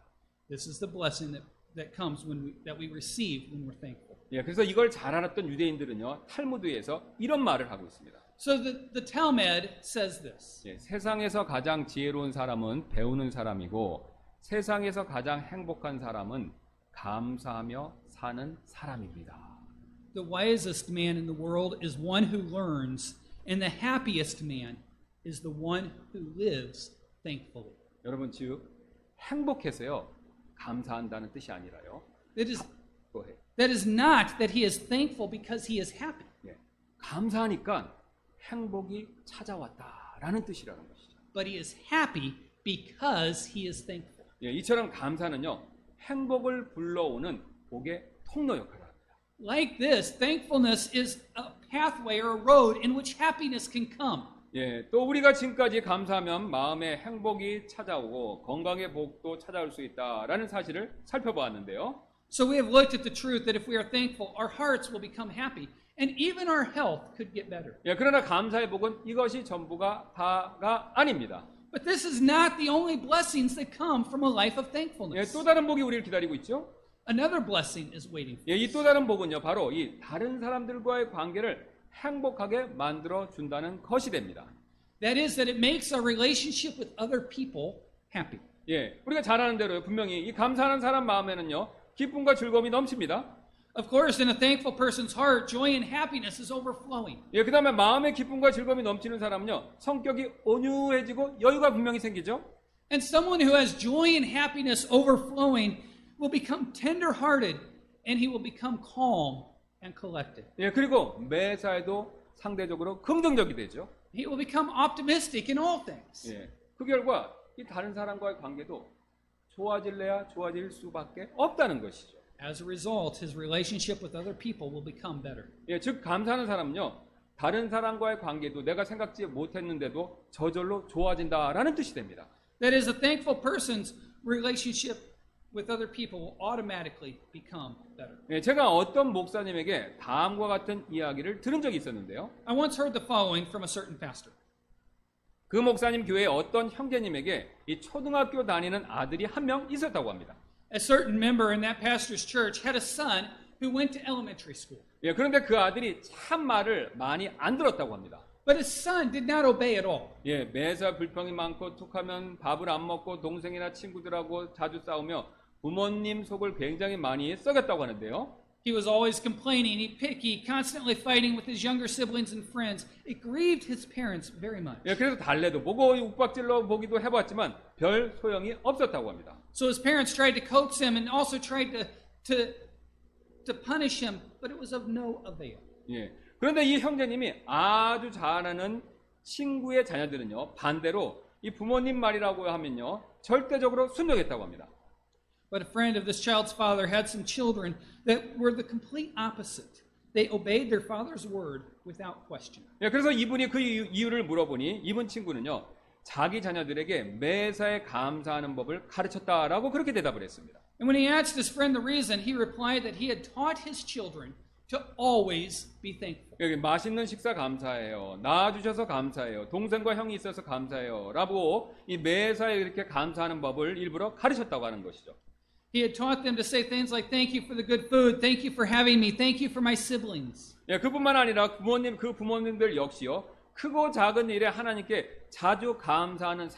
This is the blessing that comes that we receive when we're thankful. 예, 그래서 이걸 잘 알았던 유대인들은요. 탈무드에서 이런 말을 하고 있습니다. So the Talmud says this. 예, 세상에서 가장 지혜로운 사람은 배우는 사람이고 세상에서 가장 행복한 사람은 감사하며 사는 사람입니다. The wisest man in the world is one who learns, and the happiest man is the one who lives thankfully. 여러분 즉 행복해서요. 감사한다는 뜻이 아니라요. That is not that he is thankful because he is happy. 예, 감사하니까 행복이 찾아왔다라는 뜻이라는 것이죠. But he is happy because he is thankful. 예, 이처럼 감사는요. 행복을 불러오는 복의 통로 역할을 합니다. Like this, thankfulness is a pathway or a road in which happiness can come. 예, 또 우리가 지금까지 감사하면 마음에 행복이 찾아오고 건강의 복도 찾아올 수 있다라는 사실을 살펴보았는데요. So we have looked at the truth that if we are thankful, our hearts will become happy, and even our health could get better. 예, 그러나 감사의 복은 이것이 전부가 다가 아닙니다. But this is not the only blessings that come from a life of 예, thankfulness. 또 다른 복이 우리를 기다리고 있죠. Another blessing is waiting for 예, 이 또 다른 복은요, 바로 이 다른 사람들과의 관계를 행복하게 만들어 준다는 것이 됩니다. That is that it makes our relationship with other people happy. 예, 우리가 잘 아는 대로요, 분명히 이 감사하는 사람 마음에는요, 기쁨과 즐거움이 넘칩니다. Of course, in a thankful person's heart, joy and happiness is overflowing. 예, 그 다음에 마음에 기쁨과 즐거움이 넘치는 사람은요, 성격이 온유해지고 여유가 분명히 생기죠. And someone who has joy and happiness overflowing will become tender-hearted, and he will become calm and collected. 예, 그리고 매사에도 상대적으로 긍정적이 되죠. He will become optimistic in all things. 예, 그 결과 이 다른 사람과의 관계도 좋아질래야 좋아질 수밖에 없다는 것이죠. As a result, his relationship with other people will become better. 예, 즉 감사하는 사람은요, 다른 사람과의 관계도 내가 생각지 못했는데도 저절로 좋아진다라는 뜻이 됩니다. That is, a thankful person's relationship with other people will automatically become better. 예, 제가 어떤 목사님에게 다음과 같은 이야기를 들은 적이 있었는데요. I once heard the following from a certain pastor. 그 목사님 교회의 어떤 형제님에게 이 초등학교 다니는 아들이 한 명 있었다고 합니다. A certain member in that pastor's church had a son who went to elementary school. 예, 그런데 그 아들이 참 말을 많이 안 들었다고 합니다. But his son did not obey at all. 예, 매사 불평이 많고 툭하면 밥을 안 먹고 동생이나 친구들하고 자주 싸우며 부모님 속을 굉장히 많이 썩였다고 하는데요. He was always complaining, picky, constantly fighting with his younger siblings and friends. It grieved his parents very much. 예, 그래서 달래도 보고 욱박질러 보기도 해봤지만 별 소용이 없었다고 합니다. So his parents tried to coax him and also tried to punish him, but it was of no avail. 예, 그런데 이 형제님이 아주 잘 아는 친구의 자녀들은요, 반대로 이 부모님 말이라고 하면요, 절대적으로 순종했다고 합니다. But a friend of this child's father had some children that were the complete opposite. They obeyed their father's word without question. 예, 그래서 이분이 그 이유를 물어보니 이분 친구는요, 자기 자녀들에게 매사에 감사하는 법을 가르쳤다라고 그렇게 대답을 했습니다. And when he asked his friend the reason, he replied that he had taught his children to always be thankful. 여기 맛있는 식사 감사해요. 낳아주셔서 감사해요. 동생과 형이 있어서 감사해요. 라고 이 매사에 이렇게 감사하는 법을 일부러 가르쳤다고 하는 것이죠. He had taught them to say things like, thank you for the good food, thank you for having me, thank you for my siblings. 예, 그뿐만 아니라 그 부모님들 역시요, 크고 작은 일에 하나님께 자주 감사하는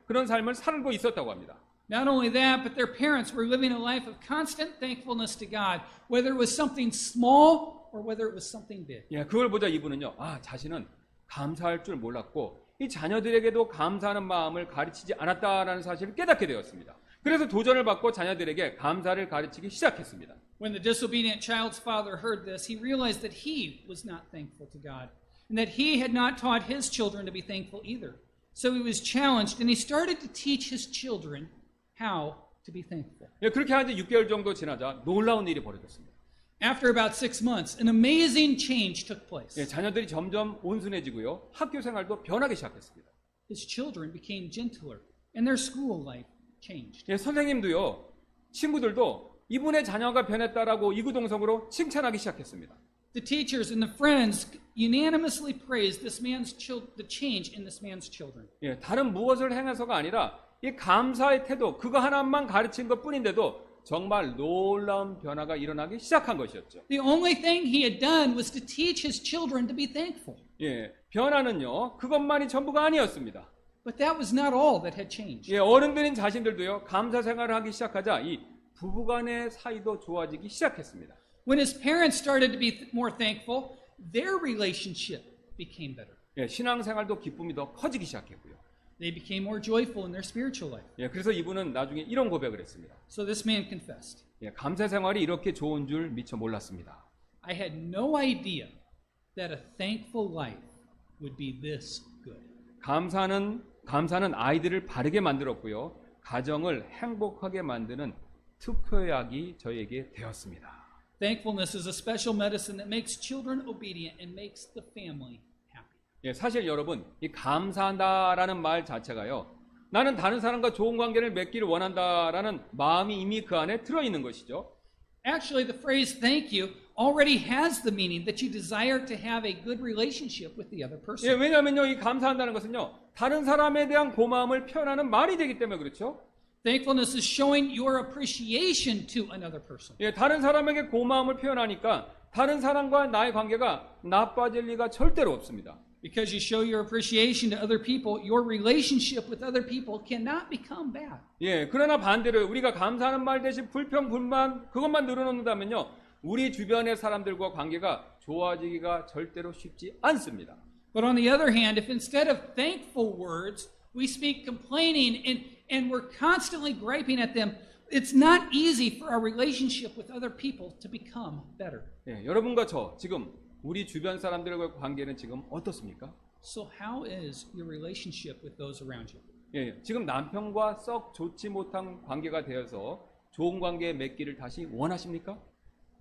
그런 삶을 살고 있었다고 합니다. Not only that, but their parents were living a life of constant thankfulness to God, whether it was something small or whether it was something big. 예, 그걸 보자 이분은요, 자신은 감사할 줄 몰랐고 이 자녀들에게도 감사하는 마음을 가르치지 않았다라는 사실을 깨닫게 되었습니다. 그래서 도전을 받고 자녀들에게 감사를 가르치기 시작했습니다. When the disobedient child's father heard this, he realized that he was not thankful to God, and that he had not taught his children to be thankful either. So he was challenged, and he started to teach his children how to be thankful. 예, 그렇게 한 지 6개월 정도 지나자 놀라운 일이 벌어졌습니다. After about 6 months, an amazing change took place. 예, 자녀들이 점점 온순해지고요, 학교 생활도 변하기 시작했습니다. His children became gentler, and their school life changed. 예, 선생님도요, 친구들도 이분의 자녀가 변했다라고 이구동성으로 칭찬하기 시작했습니다. The teachers and the friends unanimously praised the change in this man's children. 예, 다른 무엇을 행해서가 아니라 이 감사의 태도, 그거 하나만 가르친 것뿐인데도 정말 놀라운 변화가 일어나기 시작한 것이었죠. The only thing he had done was to teach his children to be thankful. 예, 변화는요, 그것만이 전부가 아니었습니다. But that was not all that had changed. 예, 어른들인 자신들도요, 감사 생활을 하기 시작하자 이 부부간의 사이도 좋아지기 시작했습니다. When his parents started to be more thankful, their relationship became better. 예, 신앙생활도 기쁨이 더 커지기 시작했고요. They became more joyful in their spiritual life. 예, 그래서 이분은 나중에 이런 고백을 했습니다. So this man confessed, 예, 감사 생활이 이렇게 좋은 줄 미처 몰랐습니다. I had no idea that a thankful life would be this good. 감사는 아이들을 바르게 만들었고요, 가정을 행복하게 만드는 특효약이 저에게 되었습니다. Thankfulness is a special medicine that makes children obedient and makes the family happy. 예, 사실 여러분, 이 감사한다라는 말 자체가요, 나는 다른 사람과 좋은 관계를 맺기를 원한다라는 마음이 이미 그 안에 들어있는 것이죠. Actually, the phrase thank you already has the meaning that you desire to have a good relationship with the other 예, person. 왜냐하면요, 이 감사한다는 것은요, 다른 사람에 대한 고마움을 표현하는 말이 되기 때문에 그렇죠. Thankfulness is showing your appreciation to another person. 예, 다른 사람에게 고마움을 표현하니까 다른 사람과 나의 관계가 나빠질 리가 절대로 없습니다. Because you show your appreciation to other people, your relationship with other people cannot become bad. 예, 그러나 반대로 우리가 감사하는 말 대신 불평, 불만 그것만 늘어놓는다면요, 우리 주변의 사람들과 관계가 좋아지기가 절대로 쉽지 않습니다. But on the other hand, if instead of thankful words, we speak complaining and we're constantly griping at them, it's not easy for our relationship with other people to become better. 예, 여러분과 저 지금 우리 주변 사람들과의 관계는 지금 어떻습니까? So how is your relationship with those around you? 예, 지금 남편과 썩 좋지 못한 관계가 되어서 좋은 관계 맺기를 다시 원하십니까?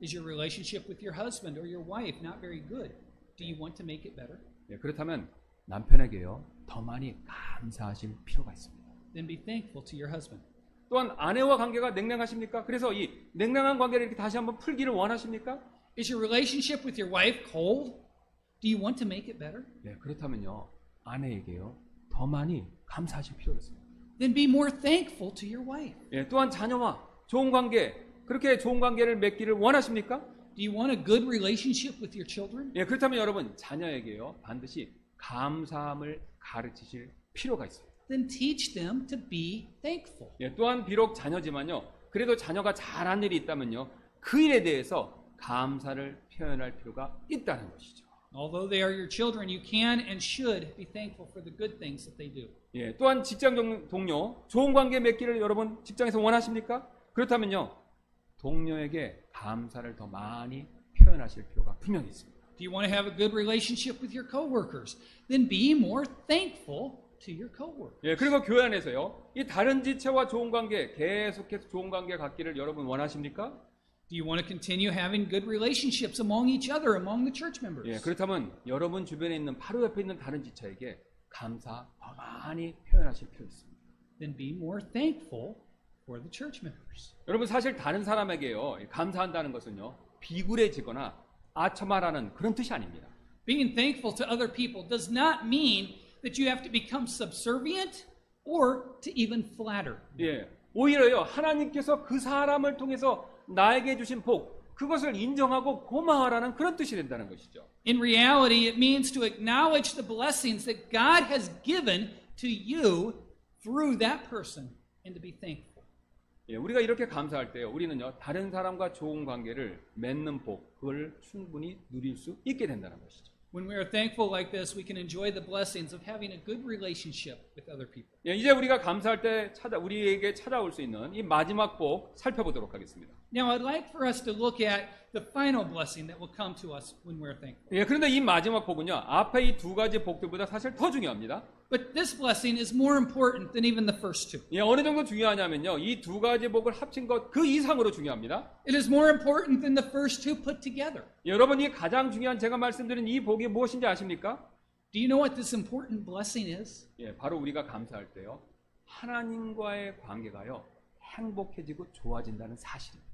Is your relationship with your husband or your wife not very good? Do you want to make it better? 예, 그렇다면 남편에게요 더 많이 감사하실 필요가 있습니다. Then be thankful to your husband. 또한 아내와 관계가 냉랭하십니까? 그래서 이 냉랭한 관계를 이렇게 다시 한번 풀기를 원하십니까? Is your relationship with your wife cold? Do you want to make it better? 예, 그렇다면요 아내에게요 더 많이 감사하실 필요가 있습니다. Then be more thankful to your wife. 예, 또한 자녀와 좋은 관계, 그렇게 좋은 관계를 맺기를 원하십니까? Do you want a good relationship with your children? 예, 그렇다면 여러분 자녀에게요 반드시 감사함을 가르치실 필요가 있습니다. Then teach them to be thankful. 예, 또한 비록 자녀지만요 그래도 자녀가 잘한 일이 있다면요 그 일에 대해서 감사를 표현할 필요가 있다는 것이죠. Although they are your children, you can and should be thankful for the good things that they do. 예, 또한 직장 동료 좋은 관계 맺기를 여러분 직장에서 원하십니까? 그렇다면요 동료에게 감사를 더 많이 표현하실 필요가 분명히 있습니다. Do you want to have a good relationship with your coworkers? Then be more thankful to your coworkers. 예, 그리고 교회 안에서요 이 다른 지체와 좋은 관계 계속해서 좋은 관계 갖기를 여러분 원하십니까? Do you want to continue having good relationships among each other, among the church members? 예, 그렇다면 여러분 주변에 있는 바로 옆에 있는 다른 지체에게 감사 더 많이 표현하실 필요 있습니다. Then be more thankful for the church members. 여러분 사실 다른 사람에게요 감사한다는 것은요 비굴해지거나 아첨하라는 그런 뜻이 아닙니다. Being thankful to other people does not mean that you have to become subservient or to even flatter. 예, 오히려요 하나님께서 그 사람을 통해서 나에게 주신 복 그것을 인정하고 고마워하라는 그런 뜻이 된다는 것이죠. In reality, it means to acknowledge the blessings that God has given to you through that person and to be thankful. 예, 우리가 이렇게 감사할 때요 우리는요 다른 사람과 좋은 관계를 맺는 복 그걸 충분히 누릴 수 있게 된다는 것이죠. When we are thankful like this, we can enjoy the blessings of having a good relationship with other people. 예, 이제 우리가 감사할 때 우리에게 찾아올 수 있는 이 마지막 복 살펴보도록 하겠습니다. Now, I'd like for us to look at the final blessing that will come to us when we're thankful. 예, 그런데 이 마지막 복은요 앞에 이 두 가지 복들보다 사실 더 중요합니다. But this blessing is more important than even the first two. 예, 어느 정도 중요하냐면요 이 두 가지 복을 합친 것 그 이상으로 중요합니다. It is more important than the first two put together. 예, 여러분이 가장 중요한 제가 말씀드린 이 복이 무엇인지 아십니까? Do you know what this important blessing is? 예, 바로 우리가 감사할 때요 하나님과의 관계가요 행복해지고 좋아진다는 사실입니다.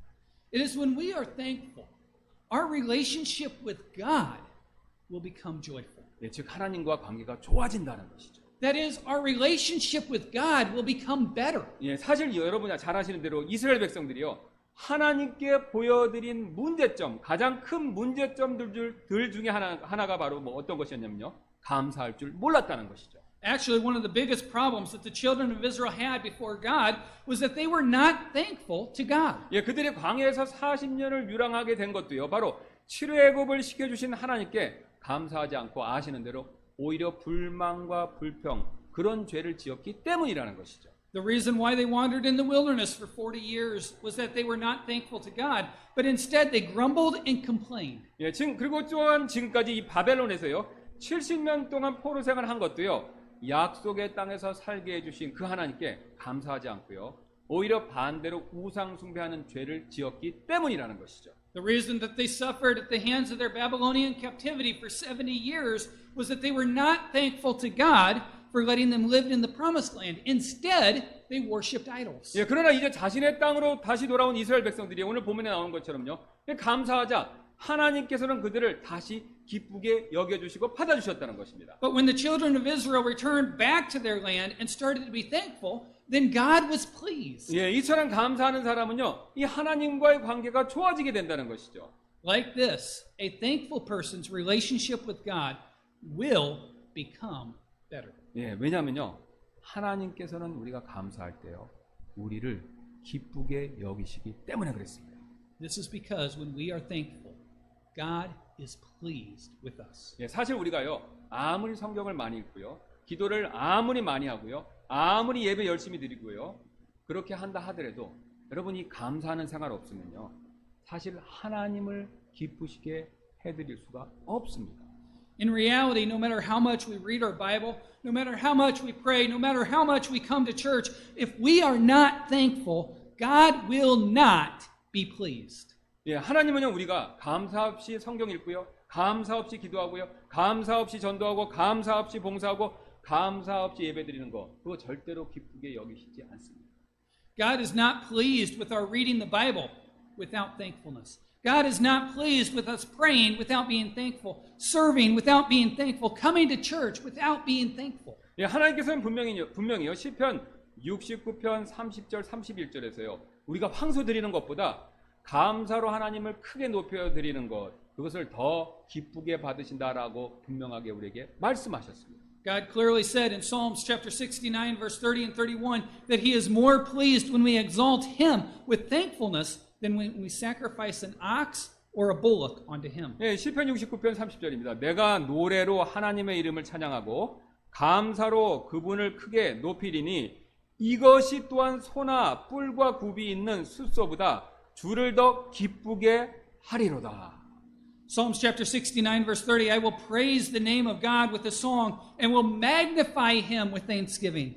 It is when we are thankful, our relationship with God will become joyful. 예, 즉 하나님과 관계가 좋아진다는 것이죠. That is, our relationship with God will become better. 예, 사실 여러분이 잘 아시는 대로 이스라엘 백성들이요 하나님께 보여드린 문제점 가장 큰 문제점들 중에 하나가 바로 뭐 어떤 것이었냐면요 감사할 줄 몰랐다는 것이죠. Actually, one of the biggest problems that the children of Israel had before God was that they were not thankful to God. 예, 그들이 광야에서 40년을 유랑하게 된 것도요 바로 출애굽을 시켜주신 하나님께 감사하지 않고 아시는 대로 오히려 불만과 불평 그런 죄를 지었기 때문이라는 것이죠. The reason why they wandered in the wilderness for 40 years was that they were not thankful to God, but instead they grumbled and complained. 예, 그리고 또한 지금까지 이 바벨론에서요 70년 동안 포로 생활을 한 것도요 약속의 땅에서 살게 해주신 그 하나님께 감사하지 않고요 오히려 반대로 우상 숭배하는 죄를 지었기 때문이라는 것이죠. The reason that they suffered at the hands of their Babylonian captivity for 70 years was that they were not thankful to God for letting them live in the promised land. Instead, they worshipped idols. 예, 그러나 이제 자신의 땅으로 다시 돌아온 이스라엘 백성들이 오늘 본문에 나오는 것처럼요 감사하자 하나님께서는 그들을 다시 기쁘게 여겨주시고 받아주셨다는 것입니다. But when the children of Israel returned back to their land and started to be thankful, then God was pleased. 예, 이처럼 감사하는 사람은요 이 하나님과의 관계가 좋아지게 된다는 것이죠. Like this, a thankful person's relationship with God will become better. 예, 왜냐하면요 하나님께서는 우리가 감사할 때요 우리를 기쁘게 여기시기 때문에 그랬습니다. This is because when we are thankful, God is pleased with us. 예, 사실 우리가요 아무리 성경을 많이 읽고요 기도를 아무리 많이 하고요 아무리 예배 열심히 드리고요 그렇게 한다 하더라도 여러분이 감사하는 생활 없으면요 사실 하나님을 기쁘시게 해드릴 수가 없습니다. In reality, no matter how much we read our Bible, no matter how much we pray, no matter how much we come to church, if we are not thankful, God will not be pleased. 예, 하나님은요 우리가 감사 없이 성경 읽고요, 감사 없이 기도하고요, 감사 없이 전도하고, 감사 없이 봉사하고, 감사 없이 예배드리는 거 그거 절대로 기쁘게 여기시지 않습니다. God is not pleased with our reading the Bible without thankfulness. God is not pleased with us praying without being thankful, serving without being thankful, coming to church without being thankful. 예, 하나님께서는 분명히요 시편 69편 30절 31절에서요 우리가 황소 드리는 것보다 감사로 하나님을 크게 높여 드리는 것 그것을 더 기쁘게 받으신다라고 분명하게 우리에게 말씀하셨습니다. God clearly said in Psalms chapter 69 verse 30 and 31 that he is more pleased when we exalt him with thankfulness than when we sacrifice an ox or a bullock unto him. 예, 시편 69편 30절입니다. 내가 노래로 하나님의 이름을 찬양하고 감사로 그분을 크게 높이리니 이것이 또한 소나 뿔과 굽이 있는 숫소보다 주를 더 기쁘게 하리로다. Psalms chapter 69 verse 30, I will praise the name of God with a song and will magnify him with thanksgiving.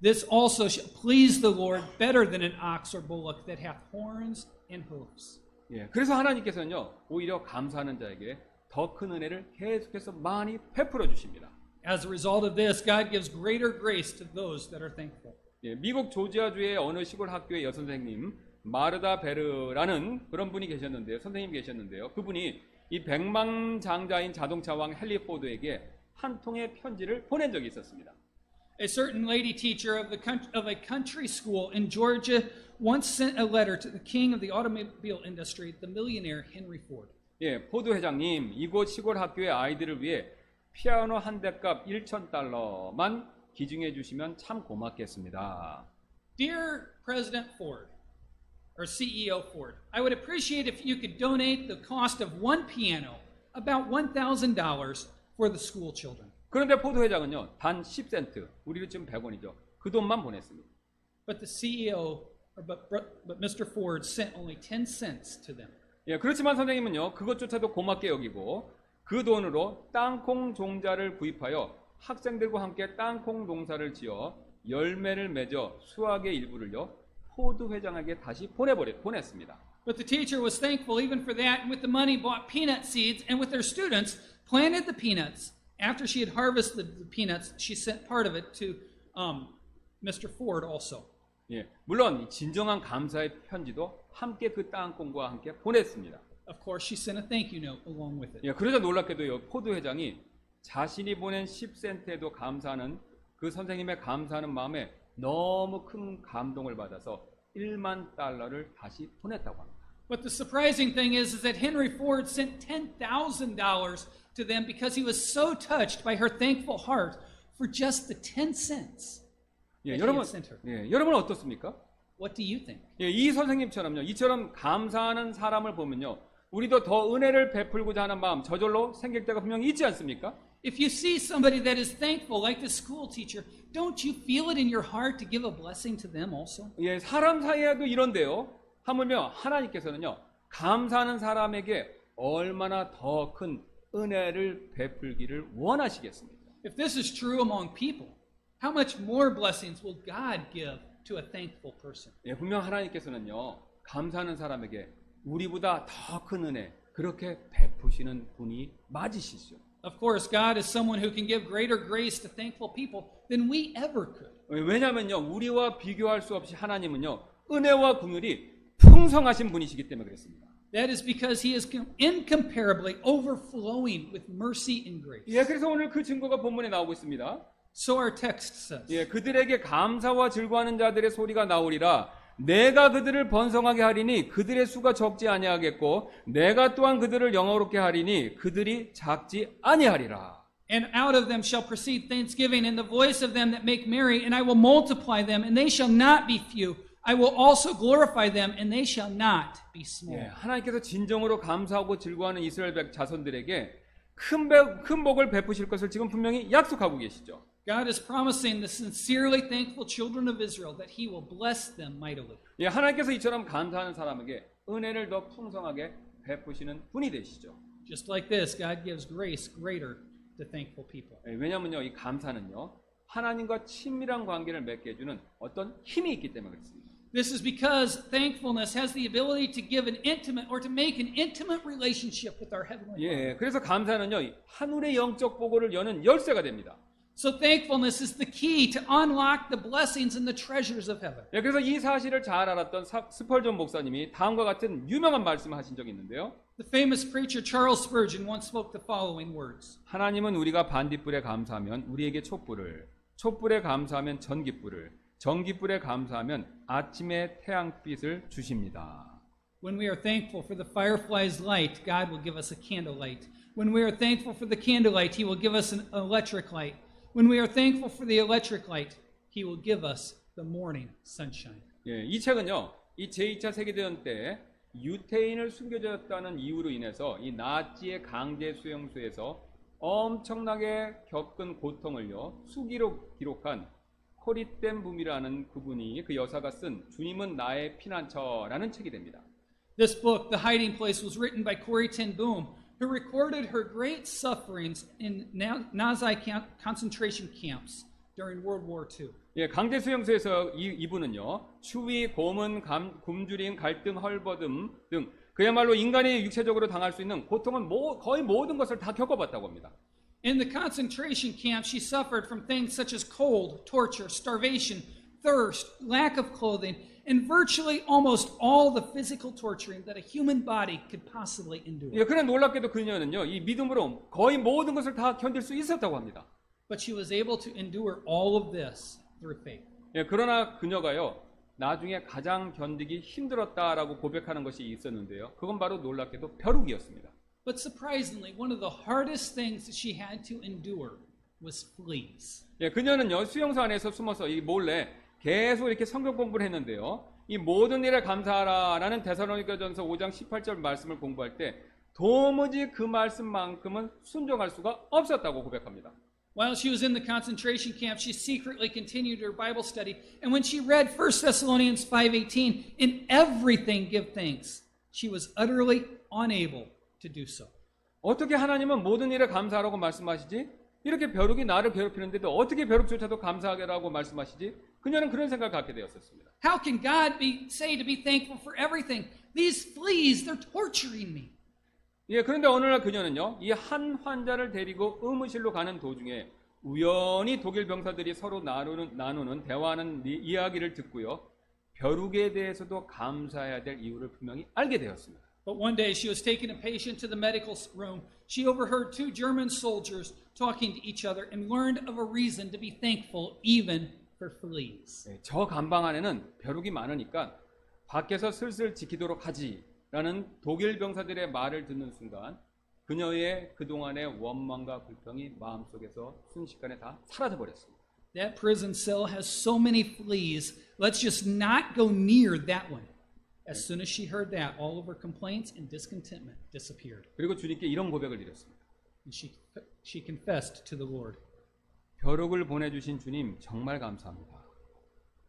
This also shall please the Lord better than an ox or bullock that hath horns and hooves. 예, 그래서 하나님께서는요 오히려 감사하는 자에게 더 큰 은혜를 계속해서 많이 베풀어 주십니다. As a result of this, God gives greater grace to those that are thankful. 예, 미국 조지아주의 어느 시골 학교의 여선생님 마르다 베르라는 그런 분이 계셨는데요. 선생님이 계셨는데요. 그분이 이 백만장자인 자동차왕 헨리 포드에게 한 통의 편지를 보낸 적이 있었습니다. A certain lady teacher of a country school in Georgia once sent a letter to the king of the automobile industry, the millionaire Henry Ford. 예, 포드 회장님, 이곳 시골 학교의 아이들을 위해 피아노 한 대값 $1,000만 기증해 주시면 참 고맙겠습니다. Dear President Ford, or CEO Ford, I would appreciate if you could donate the cost of one piano, about $1,000, for the school children. 그런데 포드 회장은요, 단 10센트, 우리로 지금 100원이죠. 그 돈만 보냈습니다. But the CEO, but Mr. Ford sent only 10 cents to them. 예, 그렇지만 선생님은요, 그것조차도 고맙게 여기고 그 돈으로 땅콩 종자를 구입하여 학생들과 함께 땅콩 농사를 지어 열매를 맺어 수확의 일부를요, 포드 회장에게 다시 보냈습니다. But the teacher was thankful even for that, and with the money bought peanut seeds, and with their students planted the peanuts. After she had harvested the peanuts, she sent part of it to Mr. Ford also. 예, 물론 진정한 감사의 편지도 함께 그 땅콩과 함께 보냈습니다. Of course, she sent a thank you note along with it. 예, 그러자 놀랍게도요, 포드 회장이 자신이 보낸 10센트에도 감사하는 그 선생님의 감사하는 마음에 너무 큰 감동을 받아서 $10,000를 다시 보냈다고 합니다. But the surprising thing is that Henry Ford sent $10,000 to them because he was so touched by her thankful heart for just the 10 cents. 예, that he 여러분, had sent her. 예, 여러분 어떻습니까? What do you think? 예, 이 선생님처럼요, 이처럼 감사하는 사람을 보면요, 우리도 더 은혜를 베풀고자 하는 마음 저절로 생길 때가 분명히 있지 않습니까? If you see somebody that is thankful, like the school teacher, don't you feel it in your heart to give a blessing to them also? 예, 사람 사이에도 이런데요. 하물며 하나님께서는요, 감사하는 사람에게 얼마나 더 큰 은혜를 베풀기를 원하시겠습니까? If this is true among people, how much more blessings will God give to a thankful person? 예, 분명 하나님께서는요, 감사하는 사람에게 우리보다 더 큰 은혜 그렇게 베푸시는 분이 맞으시죠. Of course, God is someone who can give greater grace to thankful people than we ever could. 왜냐하면요, 우리와 비교할 수 없이 하나님은요, 은혜와 긍휼이 풍성하신 분이시기 때문에 그렇습니다. That is because he is incomparably overflowing with mercy and grace. 예, 그래서 오늘 그 증거가 본문에 나오고 있습니다. So our text says. 예, 그들에게 감사와 즐거워하는 자들의 소리가 나오리라. 내가 그들을 번성하게 하리니 그들의 수가 적지 아니하겠고 내가 또한 그들을 영화롭게 하리니 그들이 작지 아니하리라. And out of them shall proceed thanksgiving and the voice of them that make merry, and I will multiply them, and they shall not be few. I will also glorify them, and they shall not be small. 예, 하나님께서 진정으로 감사하고 즐거워하는 이스라엘 자손들에게 큰 복을 베푸실 것을 지금 분명히 약속하고 계시죠. God is promising the sincerely thankful children of Israel that he will bless them mightily. 예, 하나님께서 이처럼 감사하는 사람에게 은혜를 더 풍성하게 베푸시는 분이 되시죠. Just like this, God gives grace greater to thankful people. 예, 왜냐하면요, 이 감사는요, 하나님과 친밀한 관계를 맺게 해주는 어떤 힘이 있기 때문에 그렇습니다. This is because thankfulness has the ability to give an intimate or to make an intimate relationship with our Heavenly Father. 예, 그래서 감사는요, 하늘의 영적 보고를 여는 열쇠가 됩니다. So thankfulness is the key to unlock the blessings and the treasures of heaven. 예, 그래서 이 사실을 잘 알았던 스펄전 목사님이 다음과 같은 유명한 말씀을 하신 적이 있는데요. The famous preacher Charles Spurgeon once spoke the following words. 하나님은 우리가 반딧불에 감사하면 우리에게 촛불을, 촛불에 감사하면 전깃불을, 전깃불에 감사하면 아침의 태양빛을 주십니다. When we are thankful for the firefly's light, God will give us a candlelight. When we are thankful for the candlelight, He will give us an electric light. When we are thankful for the electric light, He will give us the morning sunshine. 예, 이 책은요, 이 제2차 세계대전 때 유태인을 숨겨졌다는 이유로 인해서 이 나치의 강제 수용소에서 엄청나게 겪은 고통을요, 수기로 기록한 코리 땐 붐이라는 그분이, 그 여사가 쓴 주님은 나의 피난처라는 책이 됩니다. This book, The Hiding Place, was written by Corrie ten Boom, who recorded her great sufferings in Nazi concentration camps during World War II. 예, 강제 수용소에서 이분은요, 추위, 고문, 굶주림, 갈등, 헐벗음 등 그야말로 인간이 육체적으로 당할 수 있는 고통은 거의 모든 것을 다 겪어봤다고 합니다. In the concentration camp, she suffered from things such as cold, torture, starvation, thirst, lack of clothing, and virtually almost all the physical torturing that a human body could possibly endure. 예, 그런 놀랍게도 그녀는요, 이 믿음으로 거의 모든 것을 다 견딜 수 있었다고 합니다. But she was able to endure all of this through faith. 예, 그러나 그녀가요, 나중에 가장 견디기 힘들었다라고 고백하는 것이 있었는데요. 그건 바로 놀랍게도 벼룩이었습니다. But surprisingly, one of the hardest things that she had to endure was fleas. 예, 그녀는요, 수용소 안에서 숨어서 이 몰래 계속 이렇게 성경 공부를 했는데요. 이 모든 일에 감사하라라는 데살로니가전서 5장 18절 말씀을 공부할 때 도무지 그 말씀만큼은 순종할 수가 없었다고 고백합니다. While she was in the concentration camp, she secretly continued her Bible study. And when she read 1 Thessalonians 5:18, in everything give thanks, she was utterly unable to do so. 어떻게 하나님은 모든 일에 감사하라고 말씀하시지? 이렇게 벼룩이 나를 괴롭히는데도 어떻게 벼룩조차도 감사하라고 말씀하시지? 그녀는 그런 생각을 갖게 되었었습니다. How can God say to be thankful for everything? These fleas, they're torturing me. 예, 그런데 어느 날 그녀는요, 이 한 환자를 데리고 의무실로 가는 도중에 우연히 독일 병사들이 서로 나누는 대화하는 이야기를 듣고요, 벼룩에 대해서도 감사해야 될 이유를 분명히 알게 되었습니다. But one day she was taking a patient to the medical room. She overheard two German soldiers talking to each other and learned of a reason to be thankful even for fleas. 예, 저 감방 안에는 벼룩이 많으니까 밖에서 슬슬 지키도록 하지라는 독일 병사들의 말을 듣는 순간 그녀의 그동안의 원망과 불평이 마음속에서 순식간에 다 사라져 버렸습니다. That prison cell has so many fleas. Let's just not go near that one. As soon as she heard that, all of her complaints and discontentment disappeared. 그리고 주님께 이런 고백을 드렸습니다. And she confessed to the Lord. 벼룩을 보내주신 주님 정말 감사합니다.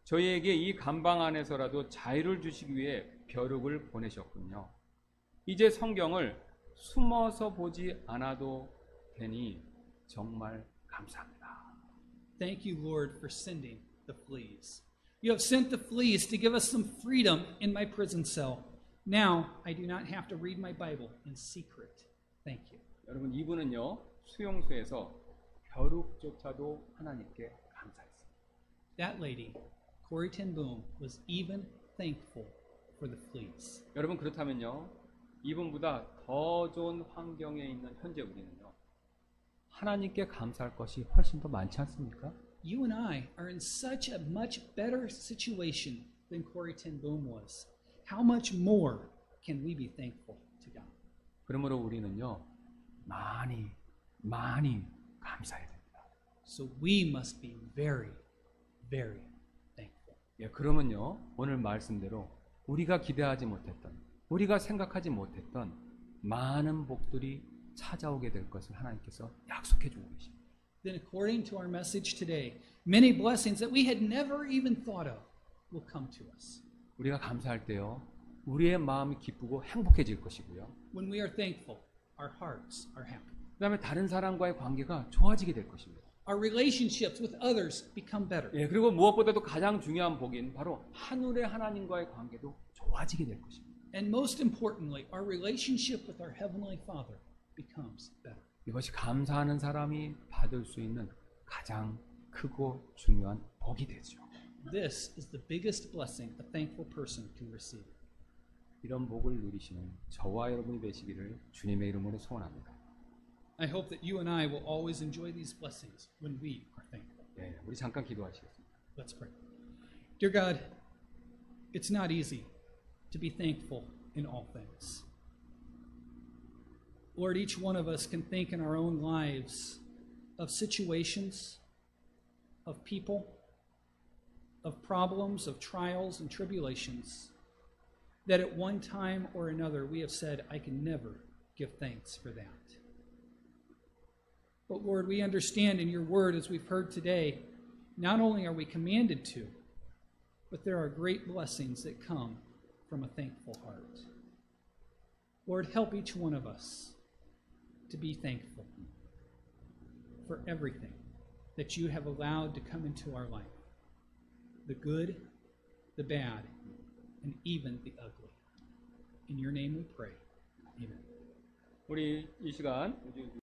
저희에게 이 감방 안에서라도 자유를 주시기 위해 벼룩을 보내셨군요. 이제 성경을 숨어서 보지 않아도 되니 정말 감사합니다. Thank you, Lord, for sending the fleas. You have sent the fleas to give us some freedom in my prison cell. Now I do not have to read my Bible in secret. Thank you. 여러분, 이분은요, 수용소에서 벼룩조차도 하나님께 감사했습니다. That lady, Corrie ten Boom, was even thankful for the fleas. 여러분, 그렇다면요, 이분보다 더 좋은 환경에 있는 현재 우리는요, 하나님께 감사할 것이 훨씬 더 많지 않습니까? You and I are in such a much better situation than Corrie ten Boom was. How much more can we be thankful to God? 그러므로 우리는요, 많이 감사해야 됩니다. So we must be very, very thankful. 예, 그러면요, 오늘 말씀대로 우리가 기대하지 못했던, 우리가 생각하지 못했던 많은 복들이 찾아오게 될 것을 하나님께서 약속해 주고 계십니다. Then according to our message today, many blessings that we had never even thought of will come to us. 우리가 감사할 때요, 우리의 마음이 기쁘고 행복해질 것이고요. When we are thankful, our hearts are happy. 그 다음에 다른 사람과의 관계가 좋아지게 될 것입니다. Our relationships with others become better. 예, 그리고 무엇보다도 가장 중요한 복인 바로 하늘의 하나님과의 관계도 좋아지게 될 것입니다. And most importantly, our relationship with our Heavenly Father becomes better. 이것이 감사하는 사람이 받을 수 있는 가장 크고 중요한 복이 되죠. This is the biggest blessing a thankful person can receive. 이런 복을 누리시는 저와 여러분이 되시기를 주님의 이름으로 소원합니다. I hope that you and I will always enjoy these blessings when we are thankful. 예, 우리 잠깐 기도하시겠습니다. Let's pray. Dear God, it's not easy to be thankful in all things. Lord, each one of us can think in our own lives of situations, of people, of problems, of trials and tribulations, that at one time or another we have said, I can never give thanks for that. But Lord, we understand in your word, as we've heard today, not only are we commanded to, but there are great blessings that come from a thankful heart. Lord, help each one of us to be thankful for everything that you have allowed to come into our life, the good, the bad, and even the ugly. In your name we pray. Amen. 우리 이 시간